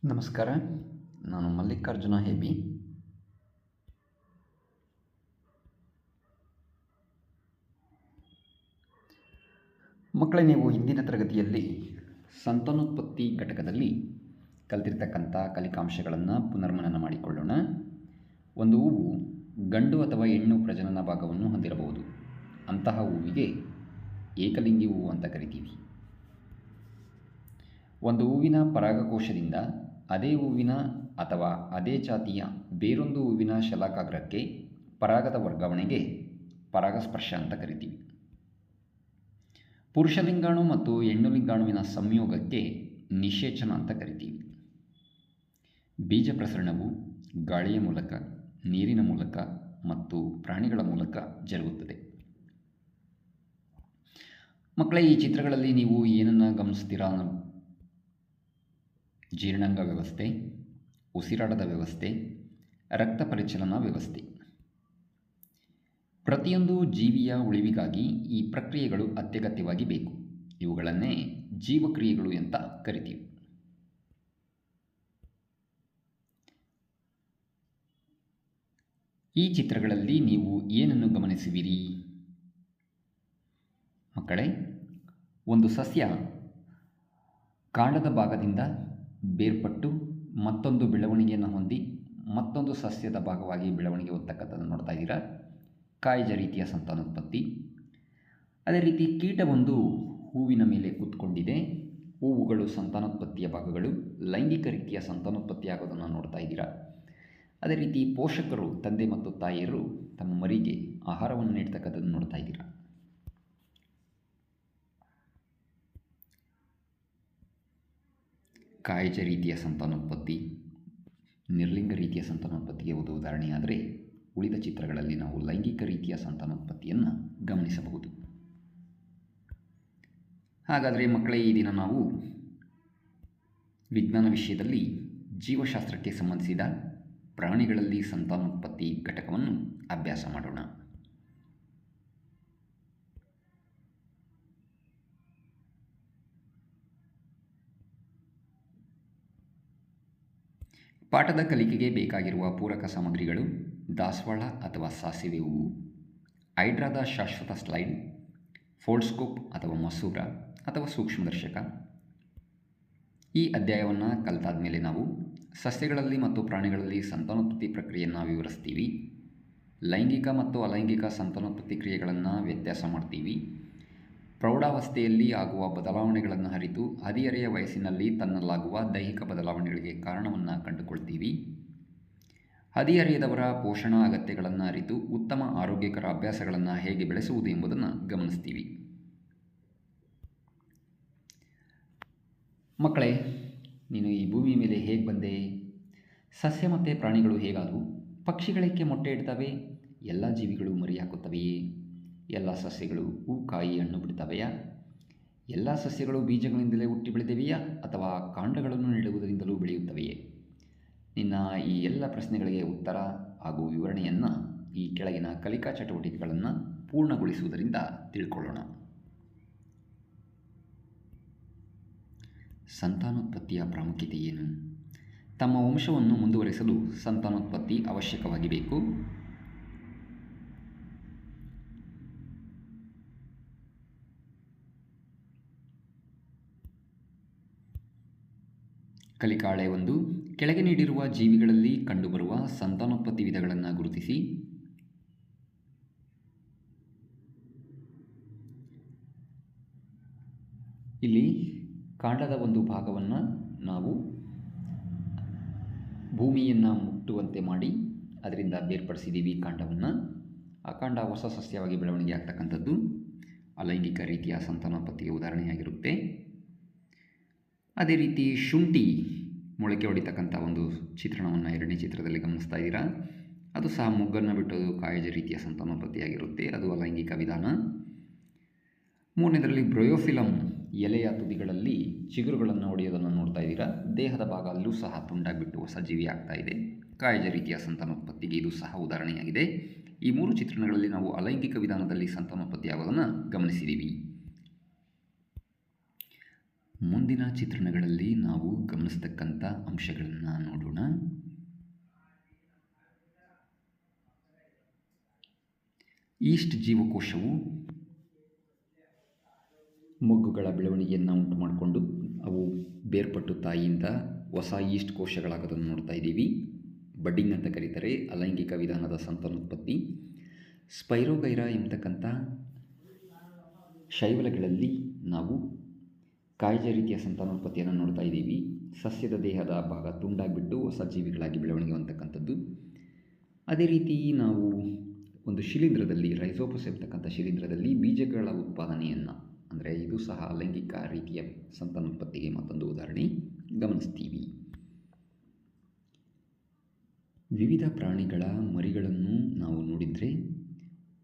ನಮಸ್ಕಾರ. ನಾನು ಮಲ್ಲಿಕಾರ್ಜುನ ಹೇಬಿ. ಮಕ್ಕಳೇ, ನೀವು ಹಿಂದಿನ ತರಗತಿಯಲ್ಲಿ ಸಂತಾನೋತ್ಪತ್ತಿ ಘಟಕದಲ್ಲಿ ಕಲಿತಿರ್ತಕ್ಕಂಥ ಕಲಿಕಾಂಶಗಳನ್ನು ಪುನರ್ಮನನ ಮಾಡಿಕೊಳ್ಳೋಣ. ಒಂದು ಹೂವು ಗಂಡು ಅಥವಾ ಹೆಣ್ಣು ಪ್ರಜನನ ಭಾಗವನ್ನು ಹೊಂದಿರಬಹುದು. ಅಂತಹ ಹೂವಿಗೆ ಏಕಲಿಂಗಿ ಹೂವು ಅಂತ ಕರಿತೀವಿ. ಒಂದು ಹೂವಿನ ಪರಾಗಕೋಶದಿಂದ ಅದೇ ಹೂವಿನ ಅಥವಾ ಅದೇ ಜಾತಿಯ ಬೇರೊಂದು ಹೂವಿನ ಶಲಾಕಾಗ್ರಕ್ಕೆ ಪರಾಗದ ವರ್ಗಾವಣೆಗೆ ಪರಾಗಸ್ಪರ್ಶ ಅಂತ ಕರಿತೀವಿ. ಪುರುಷ ಲಿಂಗಾಣು ಮತ್ತು ಹೆಣ್ಣು ಲಿಂಗಾಣುವಿನ ಸಂಯೋಗಕ್ಕೆ ನಿಷೇಚನ ಅಂತ ಕರಿತೀವಿ. ಬೀಜ ಪ್ರಸರಣವು ಗಾಳಿಯ ಮೂಲಕ, ನೀರಿನ ಮೂಲಕ ಮತ್ತು ಪ್ರಾಣಿಗಳ ಮೂಲಕ ಜರುಗುತ್ತದೆ. ಮಕ್ಕಳೇ, ಈ ಚಿತ್ರಗಳಲ್ಲಿ ನೀವು ಏನನ್ನು ಗಮನಿಸ್ತೀರಾ? ಜೀರ್ಣಾಂಗ ವ್ಯವಸ್ಥೆ, ಉಸಿರಾಟದ ವ್ಯವಸ್ಥೆ, ರಕ್ತ ಪರಿಚಲನಾ ವ್ಯವಸ್ಥೆ. ಪ್ರತಿಯೊಂದು ಜೀವಿಯ ಉಳಿವಿಗಾಗಿ ಈ ಪ್ರಕ್ರಿಯೆಗಳು ಅತ್ಯಗತ್ಯವಾಗಿ ಬೇಕು. ಇವುಗಳನ್ನೇ ಜೀವಕ್ರಿಯೆಗಳು ಅಂತ ಕರಿತೀವಿ. ಈ ಚಿತ್ರಗಳಲ್ಲಿ ನೀವು ಏನನ್ನು ಗಮನಿಸುವಿರಿ? ಮಕ್ಕಳೇ, ಒಂದು ಸಸ್ಯ ಕಾಂಡದ ಭಾಗದಿಂದ ಬೇರ್ಪಟ್ಟು ಮತ್ತೊಂದು ಬೆಳವಣಿಗೆಯನ್ನು ಹೊಂದಿ ಮತ್ತೊಂದು ಸಸ್ಯದ ಭಾಗವಾಗಿ ಬೆಳವಣಿಗೆ ಹೊಂದತಕ್ಕಂಥದ್ದು ನೋಡ್ತಾ ಇದ್ದೀರಾ. ಕಾಯಿಜ ರೀತಿಯ ಸಂತಾನೋತ್ಪತ್ತಿ. ಅದೇ ರೀತಿ ಕೀಟವೊಂದು ಹೂವಿನ ಮೇಲೆ ಕೂತ್ಕೊಂಡಿದೆ. ಹೂವುಗಳು ಸಂತಾನೋತ್ಪತ್ತಿಯ ಭಾಗಗಳು. ಲೈಂಗಿಕ ರೀತಿಯ ಸಂತಾನೋತ್ಪತ್ತಿ ಆಗೋದನ್ನು ನೋಡ್ತಾ ಇದ್ದೀರಾ. ಅದೇ ರೀತಿ ಪೋಷಕರು, ತಂದೆ ಮತ್ತು ತಾಯಿಯರು ತಮ್ಮ ಮರಿಗೆ ಆಹಾರವನ್ನು ನೀಡ್ತಕ್ಕಂಥದ್ದು ನೋಡ್ತಾ ಇದ್ದೀರಾ. ಕಾಯಿಜ ರೀತಿಯ ಸಂತಾನೋತ್ಪತ್ತಿ, ನಿರ್ಲಿಂಗ ರೀತಿಯ ಸಂತಾನೋತ್ಪತ್ತಿಗೆ ಒಂದು ಉದಾಹರಣೆಯಾದರೆ, ಉಳಿದ ಚಿತ್ರಗಳಲ್ಲಿ ನಾವು ಲೈಂಗಿಕ ರೀತಿಯ ಸಂತಾನೋತ್ಪತ್ತಿಯನ್ನು ಗಮನಿಸಬಹುದು. ಹಾಗಾದರೆ ಮಕ್ಕಳೇ, ಈ ದಿನ ನಾವು ವಿಜ್ಞಾನ ವಿಷಯದಲ್ಲಿ ಜೀವಶಾಸ್ತ್ರಕ್ಕೆ ಸಂಬಂಧಿಸಿದ ಪ್ರಾಣಿಗಳಲ್ಲಿ ಸಂತಾನೋತ್ಪತ್ತಿ ಘಟಕವನ್ನು ಅಭ್ಯಾಸ ಮಾಡೋಣ. ಪಾಠದ ಕಲಿಕೆಗೆ ಬೇಕಾಗಿರುವ ಪೂರಕ ಸಾಮಗ್ರಿಗಳು: ದಾಸವಾಳ ಅಥವಾ ಸಾಸಿವೆ ಹೂವು, ಹೈಡ್ರಾದ ಶಾಶ್ವತ ಸ್ಲೈಡ್, ಫೋಲ್ಡ್ಸ್ಕೋಪ್ ಅಥವಾ ಮಸೂರ ಅಥವಾ ಸೂಕ್ಷ್ಮದರ್ಶಕ. ಈ ಅಧ್ಯಾಯವನ್ನು ಕಲಿತಾದ ಮೇಲೆ ನಾವು ಸಸ್ಯಗಳಲ್ಲಿ ಮತ್ತು ಪ್ರಾಣಿಗಳಲ್ಲಿ ಸಂತಾನೋತ್ಪತ್ತಿ ಪ್ರಕ್ರಿಯೆಯನ್ನು ವಿವರಿಸ್ತೀವಿ. ಲೈಂಗಿಕ ಮತ್ತು ಅಲೈಂಗಿಕ ಸಂತಾನೋತ್ಪತ್ತಿ ಕ್ರಿಯೆಗಳನ್ನು ವ್ಯತ್ಯಾಸ ಮಾಡ್ತೀವಿ. ಪ್ರೌಢಾವಸ್ಥೆಯಲ್ಲಿ ಆಗುವ ಬದಲಾವಣೆಗಳನ್ನು ಅರಿತು ಹದಿಹರೆಯ ವಯಸ್ಸಿನಲ್ಲಿ ತನ್ನಲ್ಲಾಗುವ ದೈಹಿಕ ಬದಲಾವಣೆಗಳಿಗೆ ಕಾರಣವನ್ನು ಕಂಡುಕೊಳ್ತೀವಿ. ಹದಿಹರೆಯದವರ ಪೋಷಣಾ ಅಗತ್ಯಗಳನ್ನು ಅರಿತು ಉತ್ತಮ ಆರೋಗ್ಯಕರ ಅಭ್ಯಾಸಗಳನ್ನು ಹೇಗೆ ಬೆಳೆಸುವುದು ಎಂಬುದನ್ನು ಗಮನಿಸ್ತೀವಿ. ಮಕ್ಕಳೇ, ನೀನು ಈ ಭೂಮಿ ಮೇಲೆ ಹೇಗೆ ಬಂದೆ? ಸಸ್ಯ ಮತ್ತು ಪ್ರಾಣಿಗಳು ಹೇಗಾದವು? ಪಕ್ಷಿಗಳೇಕೆ ಮೊಟ್ಟೆ ಇಡ್ತವೆ? ಎಲ್ಲ ಜೀವಿಗಳು ಮರಿ ಹಾಕುತ್ತವೆಯೇ? ಎಲ್ಲ ಸಸ್ಯಗಳು ಹೂ, ಕಾಯಿ, ಹಣ್ಣು ಬಿಡ್ತವೆಯಾ? ಎಲ್ಲ ಸಸ್ಯಗಳು ಬೀಜಗಳಿಂದಲೇ ಹುಟ್ಟಿ ಬೆಳೆದಿವೆಯಾ ಅಥವಾ ಕಾಂಡಗಳನ್ನು ನೆಡುವುದರಿಂದಲೂ ಬೆಳೆಯುತ್ತವೆಯೇ? ನಿನ್ನ ಈ ಎಲ್ಲ ಪ್ರಶ್ನೆಗಳಿಗೆ ಉತ್ತರ ಹಾಗೂ ವಿವರಣೆಯನ್ನು ಈ ಕೆಳಗಿನ ಕಲಿಕಾ ಚಟುವಟಿಕೆಗಳನ್ನು ಪೂರ್ಣಗೊಳಿಸುವುದರಿಂದ ತಿಳ್ಕೊಳ್ಳೋಣ. ಸಂತಾನೋತ್ಪತ್ತಿಯ ಪ್ರಾಮುಖ್ಯತೆ ಏನು? ತಮ್ಮ ವಂಶವನ್ನು ಮುಂದುವರಿಸಲು ಸಂತಾನೋತ್ಪತ್ತಿ ಅವಶ್ಯಕವಾಗಿ ಬೇಕು. ಕಲಿಕಾಳೆ 1. ಕೆಳಗೆ ನೀಡಿರುವ ಜೀವಿಗಳಲ್ಲಿ ಕಂಡುಬರುವ ಸಂತಾನೋತ್ಪತ್ತಿ ವಿಧಗಳನ್ನು ಗುರುತಿಸಿ. ಇಲ್ಲಿ ಕಾಂಡದ ಒಂದು ಭಾಗವನ್ನು ನಾವು ಭೂಮಿಯನ್ನು ಮುಟ್ಟುವಂತೆ ಮಾಡಿ ಅದರಿಂದ ಬೇರ್ಪಡಿಸಿದ್ದೀವಿ ಕಾಂಡವನ್ನು. ಆ ಕಾಂಡ ಹೊಸ ಸಸ್ಯವಾಗಿ ಬೆಳವಣಿಗೆ ಆಗ್ತಕ್ಕಂಥದ್ದು ಅಲೈಂಗಿಕ ರೀತಿಯ ಸಂತಾನೋತ್ಪತ್ತಿಗೆ ಉದಾಹರಣೆಯಾಗಿರುತ್ತೆ. ಅದೇ ರೀತಿ ಶುಂಠಿ ಮೊಳಕೆ ಹೊಡಿತಕ್ಕಂಥ ಒಂದು ಚಿತ್ರಣವನ್ನು 2ನೇ ಚಿತ್ರದಲ್ಲಿ ಗಮನಿಸ್ತಾ ಇದ್ದೀರಾ. ಅದು ಸಹ ಮೊಗ್ಗನ್ನು ಬಿಟ್ಟೋದು ಕಾಯಿಜ ರೀತಿಯ ಸಂತಾನೋತ್ಪತ್ತಿಯಾಗಿರುತ್ತೆ. ಅದು ಅಲೈಂಗಿಕ ವಿಧಾನ. 3ನೇದರಲ್ಲಿ ಬ್ರಯೋಫಿಲಮ್ ಎಲೆಯ ತುದಿಗಳಲ್ಲಿ ಚಿಗುರುಗಳನ್ನು ಹೊಡೆಯೋದನ್ನು ನೋಡ್ತಾ ಇದ್ದೀರಾ. ದೇಹದ ಭಾಗ ಅಲ್ಲೂ ಸಹ ತುಂಡಾಗಿಬಿಟ್ಟು ಹೊಸ ಜೀವಿ ಆಗ್ತಾ ಇದೆ. ಕಾಯಿಜ ರೀತಿಯ ಸಂತಾನೋತ್ಪತ್ತಿಗೆ ಇದು ಸಹ ಉದಾಹರಣೆಯಾಗಿದೆ. ಈ 3 ಚಿತ್ರಣಗಳಲ್ಲಿ ನಾವು ಅಲೈಂಗಿಕ ವಿಧಾನದಲ್ಲಿ ಸಂತಾನೋತ್ಪತ್ತಿ ಆಗೋದನ್ನು ಗಮನಿಸಿದ್ದೀವಿ. ಮುಂದಿನ ಚಿತ್ರಣಗಳಲ್ಲಿ ನಾವು ಗಮನಿಸತಕ್ಕಂಥ ಅಂಶಗಳನ್ನು ನೋಡೋಣ. ಈಸ್ಟ್ ಜೀವಕೋಶವು ಮೊಗ್ಗುಗಳ ಬೆಳವಣಿಗೆಯನ್ನು ಉಂಟು ಮಾಡಿಕೊಂಡು ಅವು ಬೇರ್ಪಟ್ಟು ತಾಯಿಯಿಂದ ಹೊಸ ಈಸ್ಟ್ ಕೋಶಗಳಾಗೋದನ್ನು ನೋಡ್ತಾ ಇದ್ದೀವಿ. ಬಡ್ಡಿಂಗ್ ಅಂತ ಕರೀತಾರೆ. ಅಲೈಂಗಿಕ ವಿಧಾನದ ಸಂತಾನೋತ್ಪತ್ತಿ. ಸ್ಪೈರೋಗೈರಾ ಎಂಬತಕ್ಕಂಥ ಶೈವಲಗಳಲ್ಲಿ ನಾವು ಕಾಯಿಜ ರೀತಿಯ ಸಂತಾನೋತ್ಪತ್ತಿಯನ್ನು ನೋಡ್ತಾ ಇದ್ದೀವಿ. ಸಸ್ಯದ ದೇಹದ ಭಾಗ ತುಂಡಾಗಿಬಿಟ್ಟು ಹೊಸ ಜೀವಿಗಳಾಗಿ ಬೆಳವಣಿಗೆ ಅಂತಕ್ಕಂಥದ್ದು. ಅದೇ ರೀತಿ ನಾವು ಒಂದು ಶಿಲೀಂಧ್ರದಲ್ಲಿ, ರೈಸೋಪಸ್ ಎಂಬತಕ್ಕಂಥ ಶಿಲೀಂಧ್ರದಲ್ಲಿ ಬೀಜಗಳ ಉತ್ಪಾದನೆಯನ್ನು, ಅಂದರೆ ಇದು ಸಹ ಲೈಂಗಿಕ ರೀತಿಯ ಸಂತಾನೋತ್ಪತ್ತಿಗೆ ಮತ್ತೊಂದು ಉದಾಹರಣೆ ಗಮನಿಸ್ತೀವಿ. ವಿವಿಧ ಪ್ರಾಣಿಗಳ ಮರಿಗಳನ್ನು ನಾವು ನೋಡಿದರೆ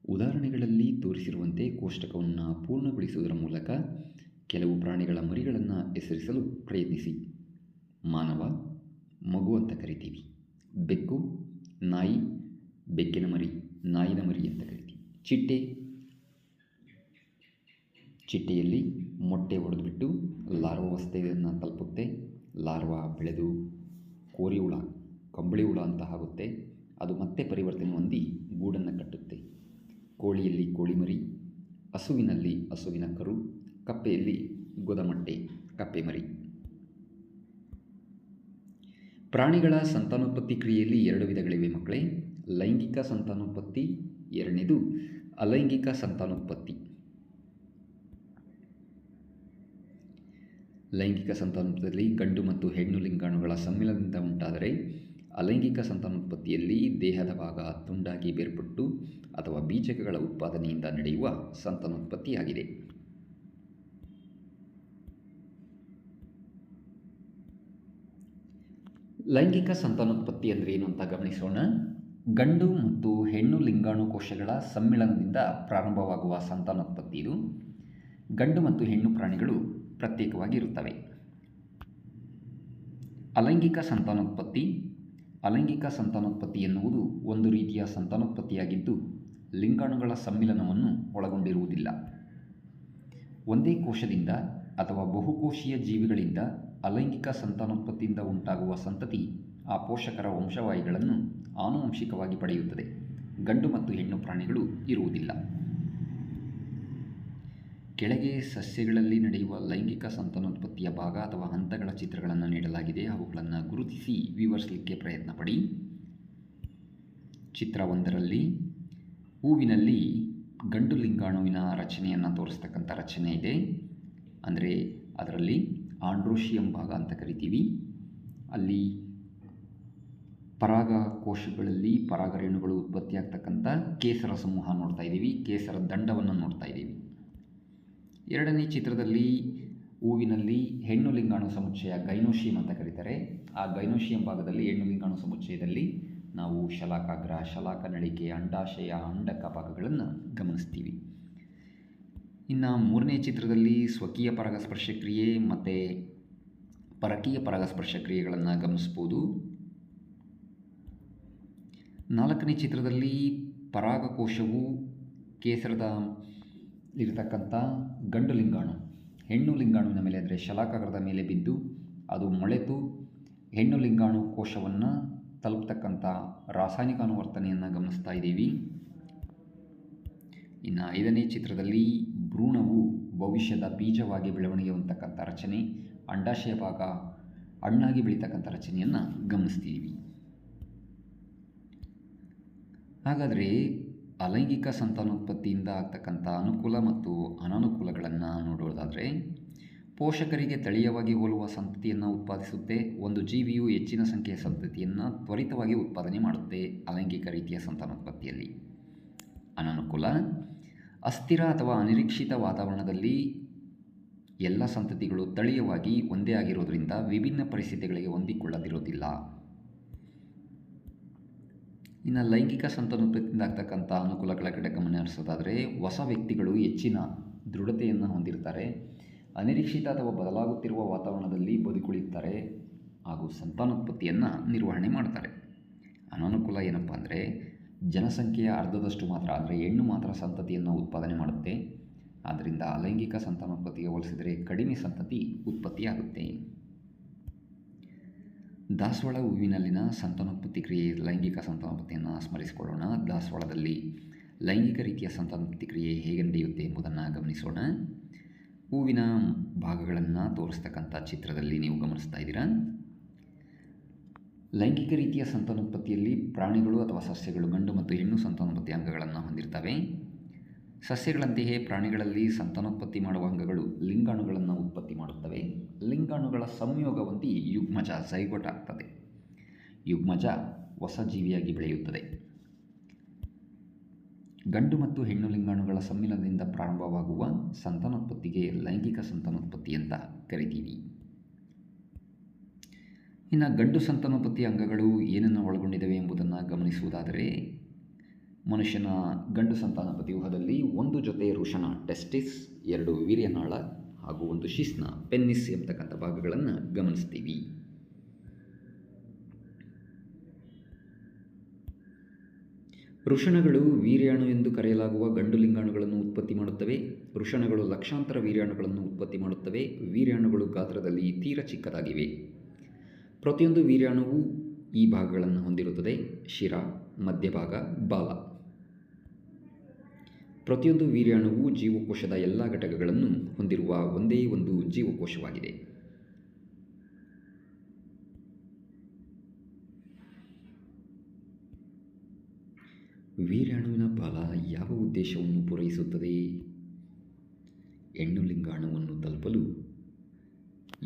ಉದಾಹರಣೆಗಳಲ್ಲಿ ತೋರಿಸಿರುವಂತೆ ಕೋಷ್ಟಕವನ್ನು ಪೂರ್ಣಗೊಳಿಸುವುದರ ಮೂಲಕ ಕೆಲವು ಪ್ರಾಣಿಗಳ ಮರಿಗಳನ್ನು ಹೆಸರಿಸಲು ಪ್ರಯತ್ನಿಸಿ. ಮಾನವ, ಮಗು ಅಂತ ಕರಿತೀವಿ. ಬೆಕ್ಕು, ನಾಯಿ, ಬೆಕ್ಕಿನ ಮರಿ, ನಾಯಿನ ಮರಿ ಅಂತ ಕರಿತೀವಿ. ಚಿಟ್ಟೆಯಲ್ಲಿ ಮೊಟ್ಟೆ ಒಡೆದುಬಿಟ್ಟು ಲಾರ್ವಾವಸ್ಥೆಯನ್ನು ತಲುಪುತ್ತೆ. ಲಾರ್ವಾ ಬೆಳೆದು ಕೋರಿ ಹುಳ, ಕಂಬಳಿ ಹುಳ ಅಂತ ಆಗುತ್ತೆ. ಅದು ಮತ್ತೆ ಪರಿವರ್ತನೆ ಹೊಂದಿ ಗೂಡನ್ನು ಕಟ್ಟುತ್ತೆ. ಕೋಳಿಯಲ್ಲಿ ಕೋಳಿ ಮರಿ, ಹಸುವಿನಲ್ಲಿ ಹಸುವಿನ ಕರು, ಕಪ್ಪೆಯಲ್ಲಿ ಗೊದಮಟ್ಟೆ, ಕಪ್ಪೆ ಮರಿ. ಪ್ರಾಣಿಗಳ ಸಂತಾನೋತ್ಪತ್ತಿ ಕ್ರಿಯೆಯಲ್ಲಿ 2 ವಿಧಗಳಿವೆ ಮಕ್ಕಳೇ. ಲೈಂಗಿಕ ಸಂತಾನೋತ್ಪತ್ತಿ, ಎರಡನೇದು ಅಲೈಂಗಿಕ ಸಂತಾನೋತ್ಪತ್ತಿ. ಲೈಂಗಿಕ ಸಂತಾನೋತ್ಪತ್ತಿಯಲ್ಲಿ ಗಂಡು ಮತ್ತು ಹೆಣ್ಣು ಲಿಂಗಾಣುಗಳ ಸಮ್ಮಿಲನದಿಂದ ಉಂಟಾದರೆ, ಅಲೈಂಗಿಕ ಸಂತಾನೋತ್ಪತ್ತಿಯಲ್ಲಿ ದೇಹದ ಭಾಗ ತುಂಡಾಗಿ ಬೇರ್ಪಟ್ಟು ಅಥವಾ ಬೀಜಕಗಳ ಉತ್ಪಾದನೆಯಿಂದ ನಡೆಯುವ ಸಂತಾನೋತ್ಪತ್ತಿಯಾಗಿದೆ. ಲೈಂಗಿಕ ಸಂತಾನೋತ್ಪತ್ತಿ ಅಂದರೆ ಏನು ಅಂತ ಗಮನಿಸೋಣ. ಗಂಡು ಮತ್ತು ಹೆಣ್ಣು ಲಿಂಗಾಣು ಕೋಶಗಳ ಸಮ್ಮಿಳನದಿಂದ ಪ್ರಾರಂಭವಾಗುವ ಸಂತಾನೋತ್ಪತ್ತಿ ಇದು. ಗಂಡು ಮತ್ತು ಹೆಣ್ಣು ಪ್ರಾಣಿಗಳು ಪ್ರತ್ಯೇಕವಾಗಿರುತ್ತವೆ. ಅಲೈಂಗಿಕ ಸಂತಾನೋತ್ಪತ್ತಿ ಎನ್ನುವುದು ಒಂದು ರೀತಿಯ ಸಂತಾನೋತ್ಪತ್ತಿಯಾಗಿದ್ದು ಲಿಂಗಾಣುಗಳ ಸಮ್ಮಿಲನವನ್ನು ಒಳಗೊಂಡಿರುವುದಿಲ್ಲ. ಒಂದೇ ಕೋಶದಿಂದ ಅಥವಾ ಬಹುಕೋಶೀಯ ಜೀವಿಗಳಿಂದ ಅಲೈಂಗಿಕ ಸಂತಾನೋತ್ಪತ್ತಿಯಿಂದ ಉಂಟಾಗುವ ಸಂತತಿ ಆ ಪೋಷಕರ ವಂಶವಾಹಿಗಳನ್ನು ಆನುವಂಶಿಕವಾಗಿ ಪಡೆಯುತ್ತದೆ. ಗಂಡು ಮತ್ತು ಹೆಣ್ಣು ಪ್ರಾಣಿಗಳು ಇರುವುದಿಲ್ಲ. ಕೆಳಗೆ ಸಸ್ಯಗಳಲ್ಲಿ ನಡೆಯುವ ಲೈಂಗಿಕ ಸಂತಾನೋತ್ಪತ್ತಿಯ ಭಾಗ ಅಥವಾ ಹಂತಗಳ ಚಿತ್ರಗಳನ್ನು ನೀಡಲಾಗಿದೆ. ಅವುಗಳನ್ನು ಗುರುತಿಸಿ ವಿವರಿಸಲಿಕ್ಕೆ ಪ್ರಯತ್ನ ಪಡಿ. ಚಿತ್ರ 1ರಲ್ಲಿ ಹೂವಿನಲ್ಲಿ ಗಂಡು ಲಿಂಗಾಣುವಿನ ರಚನೆಯನ್ನು ತೋರಿಸ್ತಕ್ಕಂಥ ರಚನೆ ಇದೆ. ಅಂದರೆ ಅದರಲ್ಲಿ ಆಂಡ್ರೋಶಿಯಂ ಭಾಗ ಅಂತ ಕರಿತೀವಿ. ಅಲ್ಲಿ ಪರಾಗ ಕೋಶಗಳಲ್ಲಿ ಪರಾಗರೇಣುಗಳು ಉತ್ಪತ್ತಿಯಾಗ್ತಕ್ಕಂಥ ಕೇಸರ ಸಮೂಹ ನೋಡ್ತಾ ಇದ್ದೀವಿ. ಕೇಸರ ದಂಡವನ್ನು ನೋಡ್ತಾ ಇದ್ದೀವಿ. ಎರಡನೇ ಚಿತ್ರದಲ್ಲಿ ಹೂವಿನಲ್ಲಿ ಹೆಣ್ಣು ಲಿಂಗಾಣು ಸಮುಚ್ಚಯ, ಗೈನೋಶಿಯಂ ಅಂತ ಕರೀತಾರೆ. ಆ ಗೈನೋಶಿಯಂ ಭಾಗದಲ್ಲಿ ಹೆಣ್ಣು ಲಿಂಗಾಣು ಸಮುಚ್ಚಯದಲ್ಲಿ ನಾವು ಶಲಾಕಾಗ್ರ, ಶಲಾಕನಳಿಕೆ, ಅಂಡಾಶಯ, ಅಂಡಕ ಭಾಗಗಳನ್ನು ಗಮನಿಸ್ತೀವಿ. ಇನ್ನು ಮೂರನೇ ಚಿತ್ರದಲ್ಲಿ ಸ್ವಕೀಯ ಪರಾಗಸ್ಪರ್ಶ ಕ್ರಿಯೆ ಮತ್ತು ಪರಕೀಯ ಪರಾಗಸ್ಪರ್ಶ ಕ್ರಿಯೆಗಳನ್ನು ಗಮನಿಸ್ಬೋದು. 4ನೇ ಚಿತ್ರದಲ್ಲಿ ಪರಾಗಕೋಶವು ಕೇಸರದ ಇರತಕ್ಕಂಥ ಗಂಡು ಲಿಂಗಾಣು ಹೆಣ್ಣು ಲಿಂಗಾಣುವಿನ ಮೇಲೆ, ಅಂದರೆ ಶಲಾಕಾಗ್ರದ ಮೇಲೆ ಬಿದ್ದು ಅದು ಮೊಳೆತು ಹೆಣ್ಣು ಲಿಂಗಾಣು ಕೋಶವನ್ನು ತಲುಪತಕ್ಕಂಥ ರಾಸಾಯನಿಕ ಅನುವರ್ತನೆಯನ್ನು ಗಮನಿಸ್ತಾ ಇದ್ದೀವಿ. ಇನ್ನು 5ನೇ ಚಿತ್ರದಲ್ಲಿ ಭ್ರೂಣವು ಭವಿಷ್ಯದ ಬೀಜವಾಗಿ ಬೆಳವಣಿಗೆ ಹೊಂದತಕ್ಕಂಥ ರಚನೆ, ಅಂಡಾಶಯ ಭಾಗ ಹಣ್ಣಾಗಿ ಬೆಳೀತಕ್ಕಂಥ ರಚನೆಯನ್ನು ಗಮನಿಸ್ತೀವಿ. ಹಾಗಾದರೆ ಅಲೈಂಗಿಕ ಸಂತಾನೋತ್ಪತ್ತಿಯಿಂದ ಆಗ್ತಕ್ಕಂಥ ಅನುಕೂಲ ಮತ್ತು ಅನಾನುಕೂಲಗಳನ್ನು ನೋಡೋದಾದರೆ, ಪೋಷಕರಿಗೆ ತಳೀಯವಾಗಿ ಹೋಲುವ ಸಂತತಿಯನ್ನು ಉತ್ಪಾದಿಸುತ್ತೆ. ಒಂದು ಜೀವಿಯು ಹೆಚ್ಚಿನ ಸಂಖ್ಯೆಯ ಸಂತತಿಯನ್ನು ತ್ವರಿತವಾಗಿ ಉತ್ಪಾದನೆ ಮಾಡುತ್ತೆ ಅಲೈಂಗಿಕ ರೀತಿಯ ಸಂತಾನೋತ್ಪತ್ತಿಯಲ್ಲಿ. ಅನಾನುಕೂಲ: ಅಸ್ಥಿರ ಅಥವಾ ಅನಿರೀಕ್ಷಿತ ವಾತಾವರಣದಲ್ಲಿ ಎಲ್ಲ ಸಂತತಿಗಳು ತಳೀಯವಾಗಿ ಒಂದೇ ಆಗಿರೋದ್ರಿಂದ ವಿಭಿನ್ನ ಪರಿಸ್ಥಿತಿಗಳಿಗೆ ಹೊಂದಿಕೊಳ್ಳದಿರೋದಿಲ್ಲ. ಇನ್ನು ಲೈಂಗಿಕ ಸಂತಾನೋತ್ಪತ್ತಿಯಿಂದ ಆಗ್ತಕ್ಕಂಥ ಅನುಕೂಲಗಳ ಕಡೆ ಗಮನ ಹರಿಸೋದಾದರೆ, ಹೊಸ ವ್ಯಕ್ತಿಗಳು ಹೆಚ್ಚಿನ ದೃಢತೆಯನ್ನು ಹೊಂದಿರ್ತಾರೆ, ಅನಿರೀಕ್ಷಿತ ಅಥವಾ ಬದಲಾಗುತ್ತಿರುವ ವಾತಾವರಣದಲ್ಲಿ ಬದುಕುಳಿಯುತ್ತಾರೆ ಹಾಗೂ ಸಂತಾನೋತ್ಪತ್ತಿಯನ್ನು ನಿರ್ವಹಣೆ ಮಾಡ್ತಾರೆ. ಅನಾನುಕೂಲ ಏನಪ್ಪ ಅಂದರೆ, ಜನಸಂಖ್ಯೆಯ ಅರ್ಧದಷ್ಟು ಮಾತ್ರ, ಅಂದರೆ ಹೆಣ್ಣು ಮಾತ್ರ ಸಂತತಿಯನ್ನು ಉತ್ಪಾದನೆ ಮಾಡುತ್ತೆ. ಆದ್ದರಿಂದ ಅಲೈಂಗಿಕ ಸಂತಾನೋತ್ಪತ್ತಿಗೆ ಹೋಲಿಸಿದರೆ ಕಡಿಮೆ ಸಂತತಿ ಉತ್ಪತ್ತಿಯಾಗುತ್ತೆ. ದಾಸವಾಳ ಹೂವಿನಲ್ಲಿನ ಸಂತಾನೋತ್ಪತ್ತಿ ಕ್ರಿಯೆ ಲೈಂಗಿಕ ಸಂತಾನೋತ್ಪತ್ತಿಯನ್ನು ಸ್ಮರಿಸಿಕೊಳ್ಳೋಣ. ದಾಸವಾಳದಲ್ಲಿ ಲೈಂಗಿಕ ರೀತಿಯ ಸಂತಾನೋತ್ಪತ್ತಿ ಕ್ರಿಯೆ ಹೇಗೆ ನಡೆಯುತ್ತೆ ಎಂಬುದನ್ನು ಗಮನಿಸೋಣ. ಹೂವಿನ ಭಾಗಗಳನ್ನು ತೋರಿಸ್ತಕ್ಕಂಥ ಚಿತ್ರದಲ್ಲಿ ನೀವು ಗಮನಿಸ್ತಾ ಇದ್ದೀರಾ. ಲೈಂಗಿಕ ರೀತಿಯ ಸಂತಾನೋತ್ಪತ್ತಿಯಲ್ಲಿ ಪ್ರಾಣಿಗಳು ಅಥವಾ ಸಸ್ಯಗಳು ಗಂಡು ಮತ್ತು ಹೆಣ್ಣು ಸಂತಾನೋತ್ಪತ್ತಿ ಅಂಗಗಳನ್ನು ಹೊಂದಿರ್ತವೆ. ಸಸ್ಯಗಳಂತೆಯೇ ಪ್ರಾಣಿಗಳಲ್ಲಿ ಸಂತಾನೋತ್ಪತ್ತಿ ಮಾಡುವ ಅಂಗಗಳು ಲಿಂಗಾಣುಗಳನ್ನು ಉತ್ಪತ್ತಿ ಮಾಡುತ್ತವೆ. ಲಿಂಗಾಣುಗಳ ಸಂಯೋಗ ಹೊಂದಿ ಯುಗ್ಮಜ ಝೈಗೋಟ್ ಆಗ್ತದೆ. ಯುಗ್ಮಜ ಹೊಸ ಜೀವಿಯಾಗಿ ಬೆಳೆಯುತ್ತದೆ. ಗಂಡು ಮತ್ತು ಹೆಣ್ಣು ಲಿಂಗಾಣುಗಳ ಸಮ್ಮಿಲನದಿಂದ ಪ್ರಾರಂಭವಾಗುವ ಸಂತಾನೋತ್ಪತ್ತಿಗೆ ಲೈಂಗಿಕ ಸಂತಾನೋತ್ಪತ್ತಿ ಅಂತ ಕರಿತೀವಿ. ಇನ್ನು ಗಂಡು ಸಂತಾನೋತ್ಪತ್ತಿ ಅಂಗಗಳು ಏನನ್ನು ಒಳಗೊಂಡಿದ್ದಾವೆ ಎಂಬುದನ್ನು ಗಮನಿಸುವುದಾದರೆ, ಮನುಷ್ಯನ ಗಂಡು ಸಂತಾನೋತ್ಪತ್ತಿ ವ್ಯೂಹದಲ್ಲಿ ಒಂದು ಜೊತೆ ವೃಷಣ ಟೆಸ್ಟಿಸ್, 2 ವೀರ್ಯನಾಳ ಹಾಗೂ 1 ಶಿಶ್ನ ಪೆನ್ನಿಸ್ ಎಂಬತಕ್ಕಂಥ ಭಾಗಗಳನ್ನು ಗಮನಿಸ್ತೀವಿ. ವೃಷಣಗಳು ವೀರ್ಯಾಣು ಎಂದು ಕರೆಯಲಾಗುವ ಗಂಡು ಲಿಂಗಾಣುಗಳನ್ನು ಉತ್ಪತ್ತಿ ಮಾಡುತ್ತವೆ. ವೃಷಣಗಳು ಲಕ್ಷಾಂತರ ವೀರ್ಯಾಣುಗಳನ್ನು ಉತ್ಪತ್ತಿ ಮಾಡುತ್ತವೆ. ವೀರ್ಯಾಣುಗಳು ಗಾತ್ರದಲ್ಲಿ ತೀರ ಚಿಕ್ಕದಾಗಿವೆ. ಪ್ರತಿಯೊಂದು ವೀರ್ಯಾಣುವು ಈ ಭಾಗಗಳನ್ನು ಹೊಂದಿರುತ್ತದೆ: ಶಿರ, ಮಧ್ಯಭಾಗ, ಬಾಲ. ಪ್ರತಿಯೊಂದು ವೀರ್ಯಾಣುವು ಜೀವಕೋಶದ ಎಲ್ಲ ಘಟಕಗಳನ್ನು ಹೊಂದಿರುವ ಒಂದೇ ಒಂದು ಜೀವಕೋಶವಾಗಿದೆ. ವೀರ್ಯಾಣುವಿನ ಬಾಲ ಯಾವ ಉದ್ದೇಶವನ್ನು ಪೂರೈಸುತ್ತದೆ? ಹೆಣ್ಣು ಲಿಂಗಾಣುವನ್ನು ತಲುಪಲು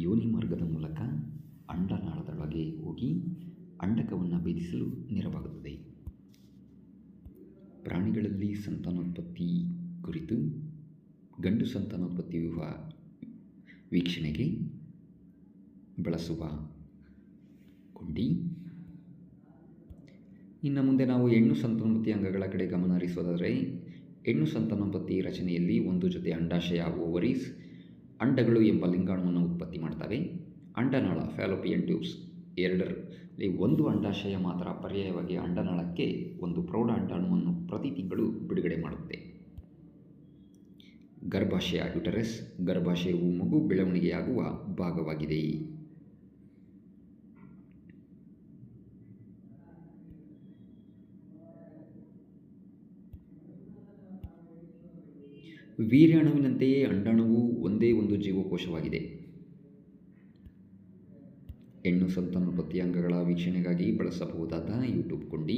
ಯೋನಿ ಮಾರ್ಗದ ಮೂಲಕ ಅಂಡನಾಳದೊಳಗೆ ಹೋಗಿ ಅಂಡಕವನ್ನು ಭೇದಿಸಲು ನೆರವಾಗುತ್ತದೆ. ಪ್ರಾಣಿಗಳಲ್ಲಿ ಸಂತಾನೋತ್ಪತ್ತಿ ಕುರಿತು ಗಂಡು ಸಂತಾನೋತ್ಪತ್ತಿ ವ್ಯೂಹ ವೀಕ್ಷಣೆಗೆ ಬಳಸುವ ಕೊಂಡಿ. ಇನ್ನು ಮುಂದೆ ನಾವು ಹೆಣ್ಣು ಸಂತಾನೋತ್ಪತ್ತಿ ಅಂಗಗಳ ಕಡೆ ಗಮನ ಹರಿಸೋದಾದರೆ, ಹೆಣ್ಣು ಸಂತಾನೋತ್ಪತ್ತಿ ರಚನೆಯಲ್ಲಿ ಒಂದು ಜೊತೆ ಅಂಡಾಶಯ ಓವರೀಸ್, ಅಂಡಗಳು ಎಂಬ ಲಿಂಗಾಣುವನ್ನು ಉತ್ಪತ್ತಿ ಮಾಡ್ತವೆ. ಅಂಡನಾಳ ಫ್ಯಾಲೋಪಿಯನ್ ಟ್ಯೂಬ್ಸ್, 2ರಲ್ಲಿ ಒಂದು ಅಂಡಾಶಯ ಮಾತ್ರ ಪರ್ಯಾಯವಾಗಿ ಅಂಡನಾಳಕ್ಕೆ ಒಂದು ಪ್ರೌಢ ಅಂಡಾಣುವನ್ನು ಪ್ರತಿ ತಿಂಗಳು ಬಿಡುಗಡೆ ಮಾಡುತ್ತೆ. ಗರ್ಭಾಶಯ ಯುಟರಸ್, ಗರ್ಭಾಶಯವು ಮಗು ಬೆಳವಣಿಗೆಯಾಗುವ ಭಾಗವಾಗಿದೆ. ವೀರ್ಯಾಣುವಿನಂತೆಯೇ ಅಂಡಾಣುವು ಒಂದೇ ಒಂದು ಜೀವಕೋಶವಾಗಿದೆ. ಹೆಣ್ಣು ಸಂತಾನೋತ್ಪತ್ತಿ ಅಂಗಗಳ ವೀಕ್ಷಣೆಗಾಗಿ ಬಳಸಬಹುದಾದ ಯೂಟ್ಯೂಬ್ ಕೊಂಡಿ.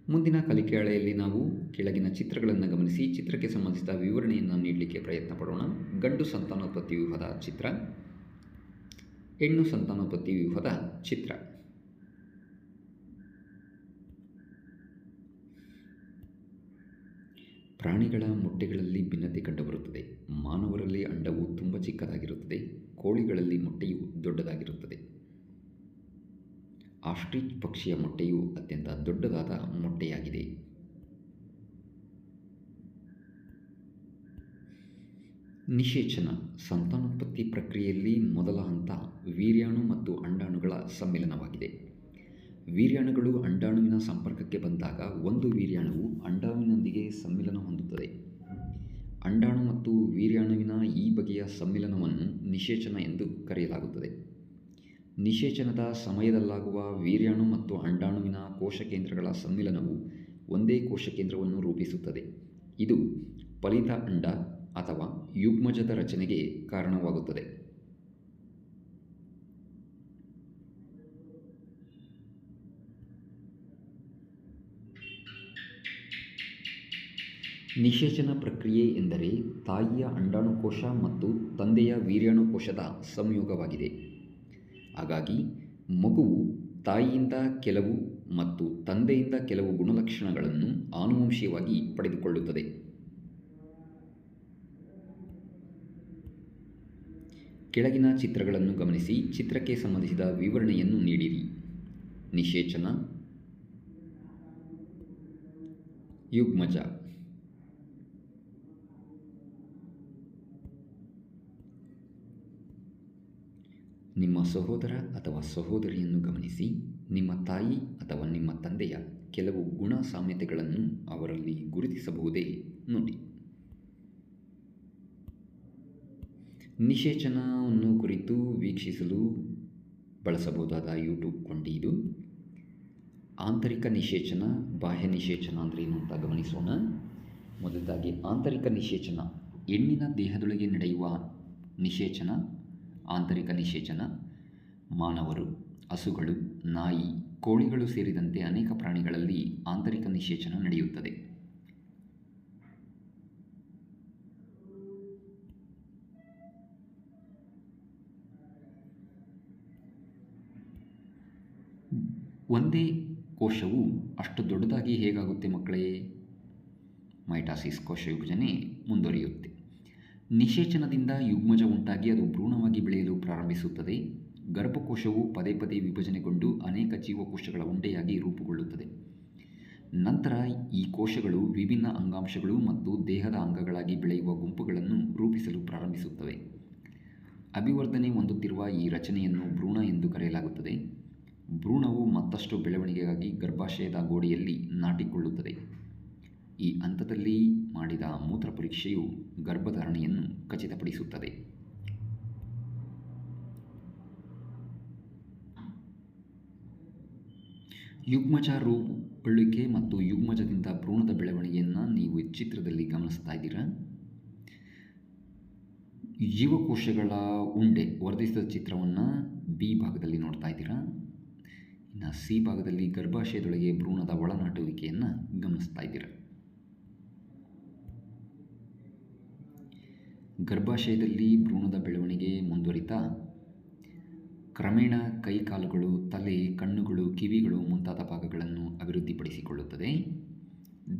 ಮುಂದಿನ ಕಲಿಕೆ ಹಾಳೆಯಲ್ಲಿ ನಾವು ಕೆಳಗಿನ ಚಿತ್ರಗಳನ್ನು ಗಮನಿಸಿ ಚಿತ್ರಕ್ಕೆ ಸಂಬಂಧಿಸಿದ ವಿವರಣೆಯನ್ನು ನೀಡಲಿಕ್ಕೆ ಪ್ರಯತ್ನ ಪಡೋಣ. ಗಂಡು ಸಂತಾನೋತ್ಪತ್ತಿ ವ್ಯೂಹದ ಚಿತ್ರ, ಹೆಣ್ಣು ಸಂತಾನೋತ್ಪತ್ತಿ ವ್ಯೂಹದ ಚಿತ್ರ. ಪ್ರಾಣಿಗಳ ಮೊಟ್ಟೆಗಳಲ್ಲಿ ಭಿನ್ನತೆ ಕಂಡುಬರುತ್ತದೆ. ಮಾನವರಲ್ಲಿ ಅಂಡವು ತುಂಬ ಚಿಕ್ಕದಾಗಿರುತ್ತದೆ. ಕೋಳಿಗಳಲ್ಲಿ ಮೊಟ್ಟೆಯು ದೊಡ್ಡದಾಗಿರುತ್ತದೆ. ಆಸ್ಟ್ರಿಚ್ ಪಕ್ಷಿಯ ಮೊಟ್ಟೆಯು ಅತ್ಯಂತ ದೊಡ್ಡದಾದ ಮೊಟ್ಟೆಯಾಗಿದೆ. ನಿಷೇಚನ ಸಂತಾನೋತ್ಪತ್ತಿ ಪ್ರಕ್ರಿಯೆಯಲ್ಲಿ ಮೊದಲ ಹಂತ ವೀರ್ಯಾಣು ಮತ್ತು ಅಂಡಾಣುಗಳ ಸಮ್ಮಿಲನವಾಗಿದೆ. ವೀರ್ಯಾಣುಗಳು ಅಂಡಾಣುವಿನ ಸಂಪರ್ಕಕ್ಕೆ ಬಂದಾಗ ಒಂದು ವೀರ್ಯಾಣುವು ಅಂಡಾಣುವಿನೊಂದಿಗೆ ಸಮ್ಮಿಲನ ಹೊಂದುತ್ತದೆ. ಅಂಡಾಣು ಮತ್ತು ವೀರ್ಯಾಣುವಿನ ಈ ಬಗೆಯ ಸಮ್ಮಿಲನವನ್ನು ನಿಷೇಚನ ಎಂದು ಕರೆಯಲಾಗುತ್ತದೆ. ನಿಷೇಚನದ ಸಮಯದಲ್ಲಾಗುವ ವೀರ್ಯಾಣು ಮತ್ತು ಅಂಡಾಣುವಿನ ಕೋಶಕೇಂದ್ರಗಳ ಸಮ್ಮಿಲನವು ಒಂದೇ ಕೋಶಕೇಂದ್ರವನ್ನು ರೂಪಿಸುತ್ತದೆ. ಇದು ಫಲಿತ ಅಂಡ ಅಥವಾ ಯುಗ್ಮಜದ ರಚನೆಗೆ ಕಾರಣವಾಗುತ್ತದೆ. ನಿಷೇಚನ ಪ್ರಕ್ರಿಯೆ ಎಂದರೆ ತಾಯಿಯ ಅಂಡಾಣುಕೋಶ ಮತ್ತು ತಂದೆಯ ವೀರ್ಯಾಣುಕೋಶದ ಸಂಯೋಗವಾಗಿದೆ. ಹಾಗಾಗಿ ಮಗುವು ತಾಯಿಯಿಂದ ಕೆಲವು ಮತ್ತು ತಂದೆಯಿಂದ ಕೆಲವು ಗುಣಲಕ್ಷಣಗಳನ್ನು ಆನುವಂಶಿಕವಾಗಿ ಪಡೆದುಕೊಳ್ಳುತ್ತದೆ. ಕೆಳಗಿನ ಚಿತ್ರಗಳನ್ನು ಗಮನಿಸಿ ಚಿತ್ರಕ್ಕೆ ಸಂಬಂಧಿಸಿದ ವಿವರಣೆಯನ್ನು ನೀಡಿರಿ. ನಿಷೇಚನ, ಯುಗ್ಮಜ. ನಿಮ್ಮ ಸಹೋದರ ಅಥವಾ ಸಹೋದರಿಯನ್ನು ಗಮನಿಸಿ. ನಿಮ್ಮ ತಾಯಿ ಅಥವಾ ನಿಮ್ಮ ತಂದೆಯ ಕೆಲವು ಗುಣ ಸಾಮ್ಯತೆಗಳನ್ನು ಅವರಲ್ಲಿ ಗುರುತಿಸಬಹುದೇ ನೋಡಿ. ನಿಷೇಚನವನ್ನು ಕುರಿತು ವೀಕ್ಷಿಸಲು ಬಳಸಬಹುದಾದ ಯೂಟ್ಯೂಬ್ ಕೊಂಡಿ ಇದು. ಆಂತರಿಕ ನಿಷೇಚನ, ಬಾಹ್ಯ ನಿಷೇಚನ ಅಂದರೆ ಏನು ಅಂತ ಗಮನಿಸೋಣ. ಮೊದಲಾಗಿ ಆಂತರಿಕ ನಿಷೇಚನ, ಹೆಣ್ಣಿನ ದೇಹದೊಳಗೆ ನಡೆಯುವ ನಿಷೇಚನ. ಆಂತರಿಕ ನಿಷೇಚನ ಮಾನವರು, ಹಸುಗಳು, ನಾಯಿ, ಕೋಳಿಗಳು ಸೇರಿದಂತೆ ಅನೇಕ ಪ್ರಾಣಿಗಳಲ್ಲಿ ಆಂತರಿಕ ನಿಷೇಚನ ನಡೆಯುತ್ತದೆ. ಒಂದೇ ಕೋಶವು ಅಷ್ಟು ದೊಡ್ಡದಾಗಿ ಹೇಗಾಗುತ್ತೆ ಮಕ್ಕಳೇ? ಮೈಟಾಸಿಸ್, ಕೋಶ ವಿಭಜನೆ ಮುಂದುವರಿಯುತ್ತೆ. ನಿಷೇಚನದಿಂದ ಯುಗ್ಮಜ ಉಂಟಾಗಿ ಅದು ಭ್ರೂಣವಾಗಿ ಬೆಳೆಯಲು ಪ್ರಾರಂಭಿಸುತ್ತದೆ. ಗರ್ಭಕೋಶವು ಪದೇ ಪದೇ ವಿಭಜನೆಗೊಂಡು ಅನೇಕ ಜೀವಕೋಶಗಳ ಉಂಡೆಯಾಗಿ ರೂಪುಗೊಳ್ಳುತ್ತದೆ. ನಂತರ ಈ ಕೋಶಗಳು ವಿಭಿನ್ನ ಅಂಗಾಂಶಗಳು ಮತ್ತು ದೇಹದ ಅಂಗಗಳಾಗಿ ಬೆಳೆಯುವ ಗುಂಪುಗಳನ್ನು ರೂಪಿಸಲು ಪ್ರಾರಂಭಿಸುತ್ತವೆ. ಅಭಿವರ್ಧನೆ ಹೊಂದುತ್ತಿರುವ ಈ ರಚನೆಯನ್ನು ಭ್ರೂಣ ಎಂದು ಕರೆಯಲಾಗುತ್ತದೆ. ಭ್ರೂಣವು ಮತ್ತಷ್ಟು ಬೆಳವಣಿಗೆಗಾಗಿ ಗರ್ಭಾಶಯದ ಗೋಡೆಯಲ್ಲಿ ನಾಟಿಕೊಳ್ಳುತ್ತದೆ. ಈ ಹಂತದಲ್ಲಿ ಮಾಡಿದ ಮೂತ್ರ ಪರೀಕ್ಷೆಯು ಗರ್ಭಧಾರಣೆಯನ್ನು ಖಚಿತಪಡಿಸುತ್ತದೆ. ಯುಗ್ಮಜ ರೂಪುಗೊಳ್ಳುವಿಕೆ ಮತ್ತು ಯುಗ್ಮಜದಿಂದ ಭ್ರೂಣದ ಬೆಳವಣಿಗೆಯನ್ನು ನೀವು ಚಿತ್ರದಲ್ಲಿ ಗಮನಿಸ್ತಾ ಇದ್ದೀರಾ. ಜೀವಕೋಶಗಳ ಉಂಡೆ ವರ್ಧಿಸಿದ ಚಿತ್ರವನ್ನು ಬಿ ಭಾಗದಲ್ಲಿ ನೋಡ್ತಾ ಇದ್ದೀರಾ. ಇನ್ನು ಸಿ ಭಾಗದಲ್ಲಿ ಗರ್ಭಾಶಯದೊಳಗೆ ಭ್ರೂಣದ ಒಳನಾಟುವಿಕೆಯನ್ನು ಗಮನಿಸ್ತಾ ಇದ್ದೀರಾ. ಗರ್ಭಾಶಯದಲ್ಲಿ ಭ್ರೂಣದ ಬೆಳವಣಿಗೆ ಮುಂದುವರಿತಾ ಕ್ರಮೇಣ ಕೈಕಾಲುಗಳು, ತಲೆ, ಕಣ್ಣುಗಳು, ಕಿವಿಗಳು ಮುಂತಾದ ಭಾಗಗಳನ್ನು ಅಭಿವೃದ್ಧಿಪಡಿಸಿಕೊಳ್ಳುತ್ತದೆ.